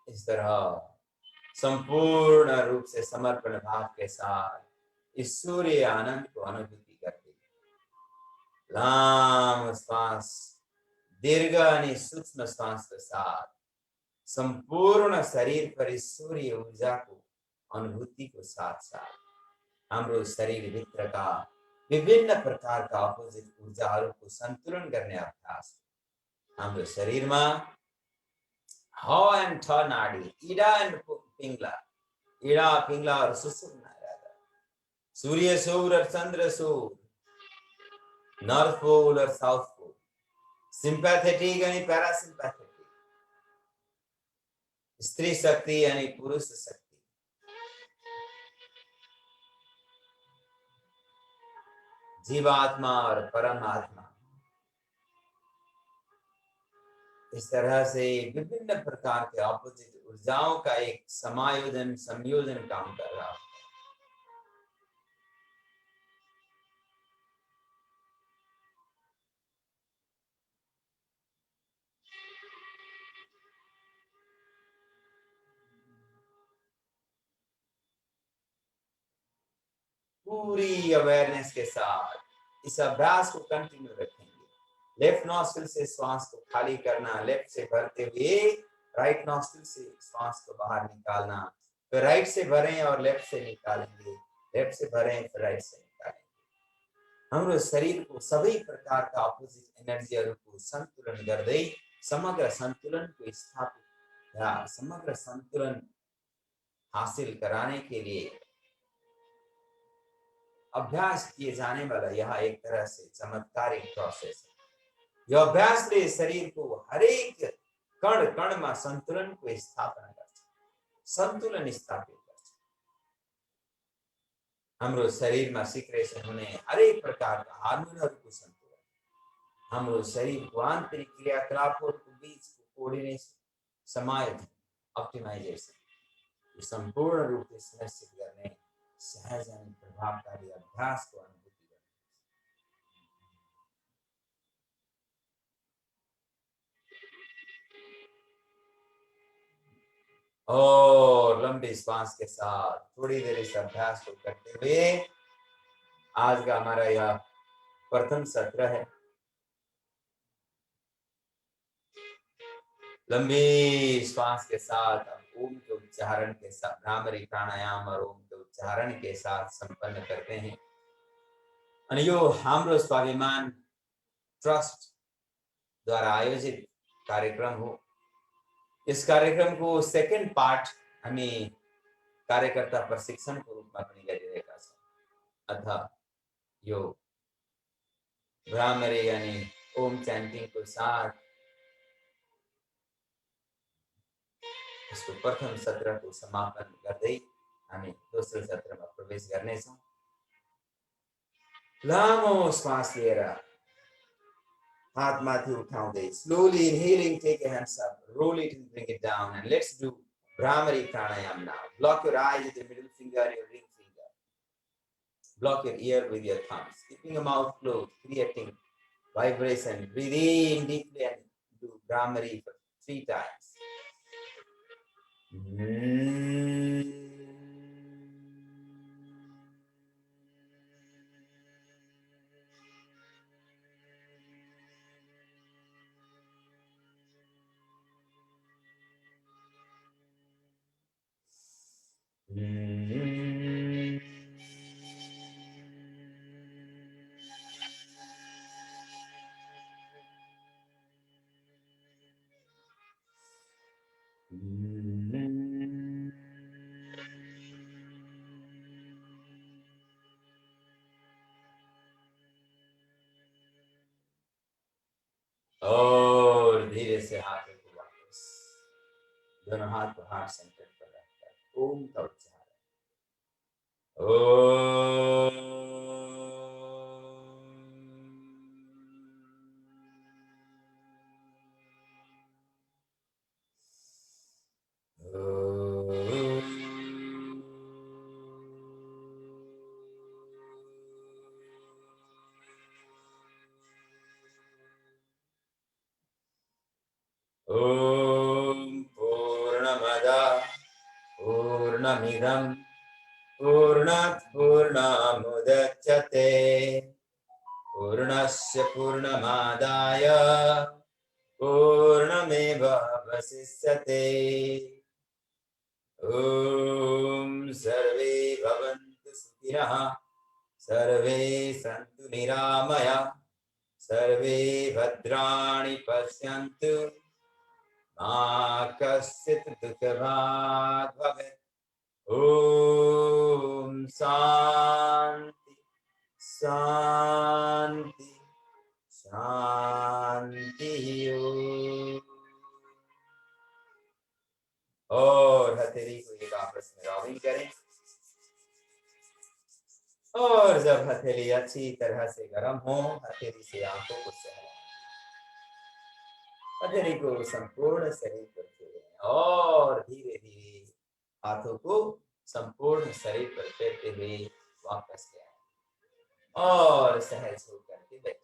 इस तरह संपूर्ण रूप से समर्पण भाव के साथ इस सूर्य आनंद को अनुभूति करते लाम श्वास दीर्घ आणि सूक्ष्म श्वास के साथ संपूर्ण शरीर पर इस सूर्य ऊर्जा को अनुभूति को साथ साथ हाम्रो शरीर भित्र का विभिन्न प्रकार का अपोजिट ऊर्जाहरू को संतुलन गर्ने अभ्यास हाम्रो शरीरमा ह एन्ड ठ नाडी इडा एन्ड पिंगला इडा पिंगला और सुषुम्ना सूर्य सूर और चंद्र सूर नॉर्थ पोल और साउथ पोल सिंपैथेटिक आणि पैरासिम्पैथेटिक स्त्री शक्ति आणि पुरुष शक्ति जीवात्मा और परमात्मा इस तरह से विभिन्न प्रकार के ऑपोजिट ऊर्जाओं का एक समायोजन संयोजन काम कर रहा है। पूरी अवेयरनेस के साथ इस अभ्यास को कंटिन्यू रखेंगे। लेफ्ट नॉस्ट्रिल से श्वास को खाली करना, लेफ्ट से भरते हुए राइट नॉस्ट्रिल से श्वास को बाहर निकालना, फिर राइट से भरें और लेफ्ट से निकालेंगे, लेफ्ट से भरें फिर राइट से निकालेंगे। हाम्रो शरीर को सभी प्रकार का अपोजिट एनर्जीहरू को संतुलन गर्दै समग्र संतुलन को स्थापित या समग्र संतुलन हासिल कराने के लिए अभ्यास किए जाने वाला यह एक तरह से चमत्कारिक प्रोसेस है। यह अभ्यास ले शरीर को हरेक कण कण में संतुलन को स्थापना गर्छ, संतुलन स्थापित गर्छ। हाम्रो शरीरमा सिक्रेसन हुने हरेक प्रकारका हार्मोनहरूको सन्तुलन, हाम्रो शरीरको आन्तरिक क्रियाकलापहरूको बीचको कोअर्डिनेसन, समायोजन, अप्टिमाइजेसन यो सम्पूर्ण रूपले सुनिश्चित गर्ने सहज अनि प्रभावकारी अभ्यास को अनुभूति गर्नु। और लंबी श्वास के साथ थोड़ी देर इस अभ्यास को करते हुए आज का हमारा यह प्रथम सत्र है। लंबी श्वास के साथ ओम के उच्चारण के साथ भ्रामरी प्राणायाम और ओम के उच्चारण के साथ संपन्न करते हैं। अनि यो हाम्रो स्वाभिमान ट्रस्ट द्वारा आयोजित कार्यक्रम हो। इस कार्यक्रम को सेकेंड पार्ट हमें कार्यकर्ता प्रशिक्षण को रूप में अपनी गरिरहेका छौँ। अथ यो भ्रामरी यानी ओम च्यान्टिङ को साथ यसको प्रथम सत्रको समापन गर्दै हामी दोस्रो सत्रमा प्रवेश गर्नेछौँ। लामो श्वास लिएर हात माथि उठाउँदै slowly inhaling, take your hands up, roll it and bring it down, and let's do Bhramari pranayam now. Block your eyes with your middle finger and your ring finger. Block your ear with your thumbs, keeping your mouth closed, creating vibration. Breathe in deeply and do Bhramari for 3 times. और धीरे से हाथों को वापस दोनों हाथ को हार्ट सेंटर पर रखकर ओम का उच्चारण। ओम पूर्णमदः पूर्णमिदं पूर्णात् पूर्णमुदच्यते पूर्णस्य पूर्णमादाय पूर्णमेवावशिष्यते। ॐ सर्वे भवन्तु सुखिनः सर्वे सन्तु निरामयाः सर्वे भद्राणि पश्यन्तु मा कश्चित् दुःखभाग् भवेत्। ॐ शान्ति शान्ति शान्ति। और हथेली को एक आपस में रॉबिंग करें और जब हथेली अच्छी तरह से गर्म हो हथेली से आंखों को सहलाएं, हथेली को संपूर्ण शरीर पर फेरें और धीरे धीरे हाथों को संपूर्ण शरीर पर फेरते हुए वापस ले आएं और सहज होकर के बैठें।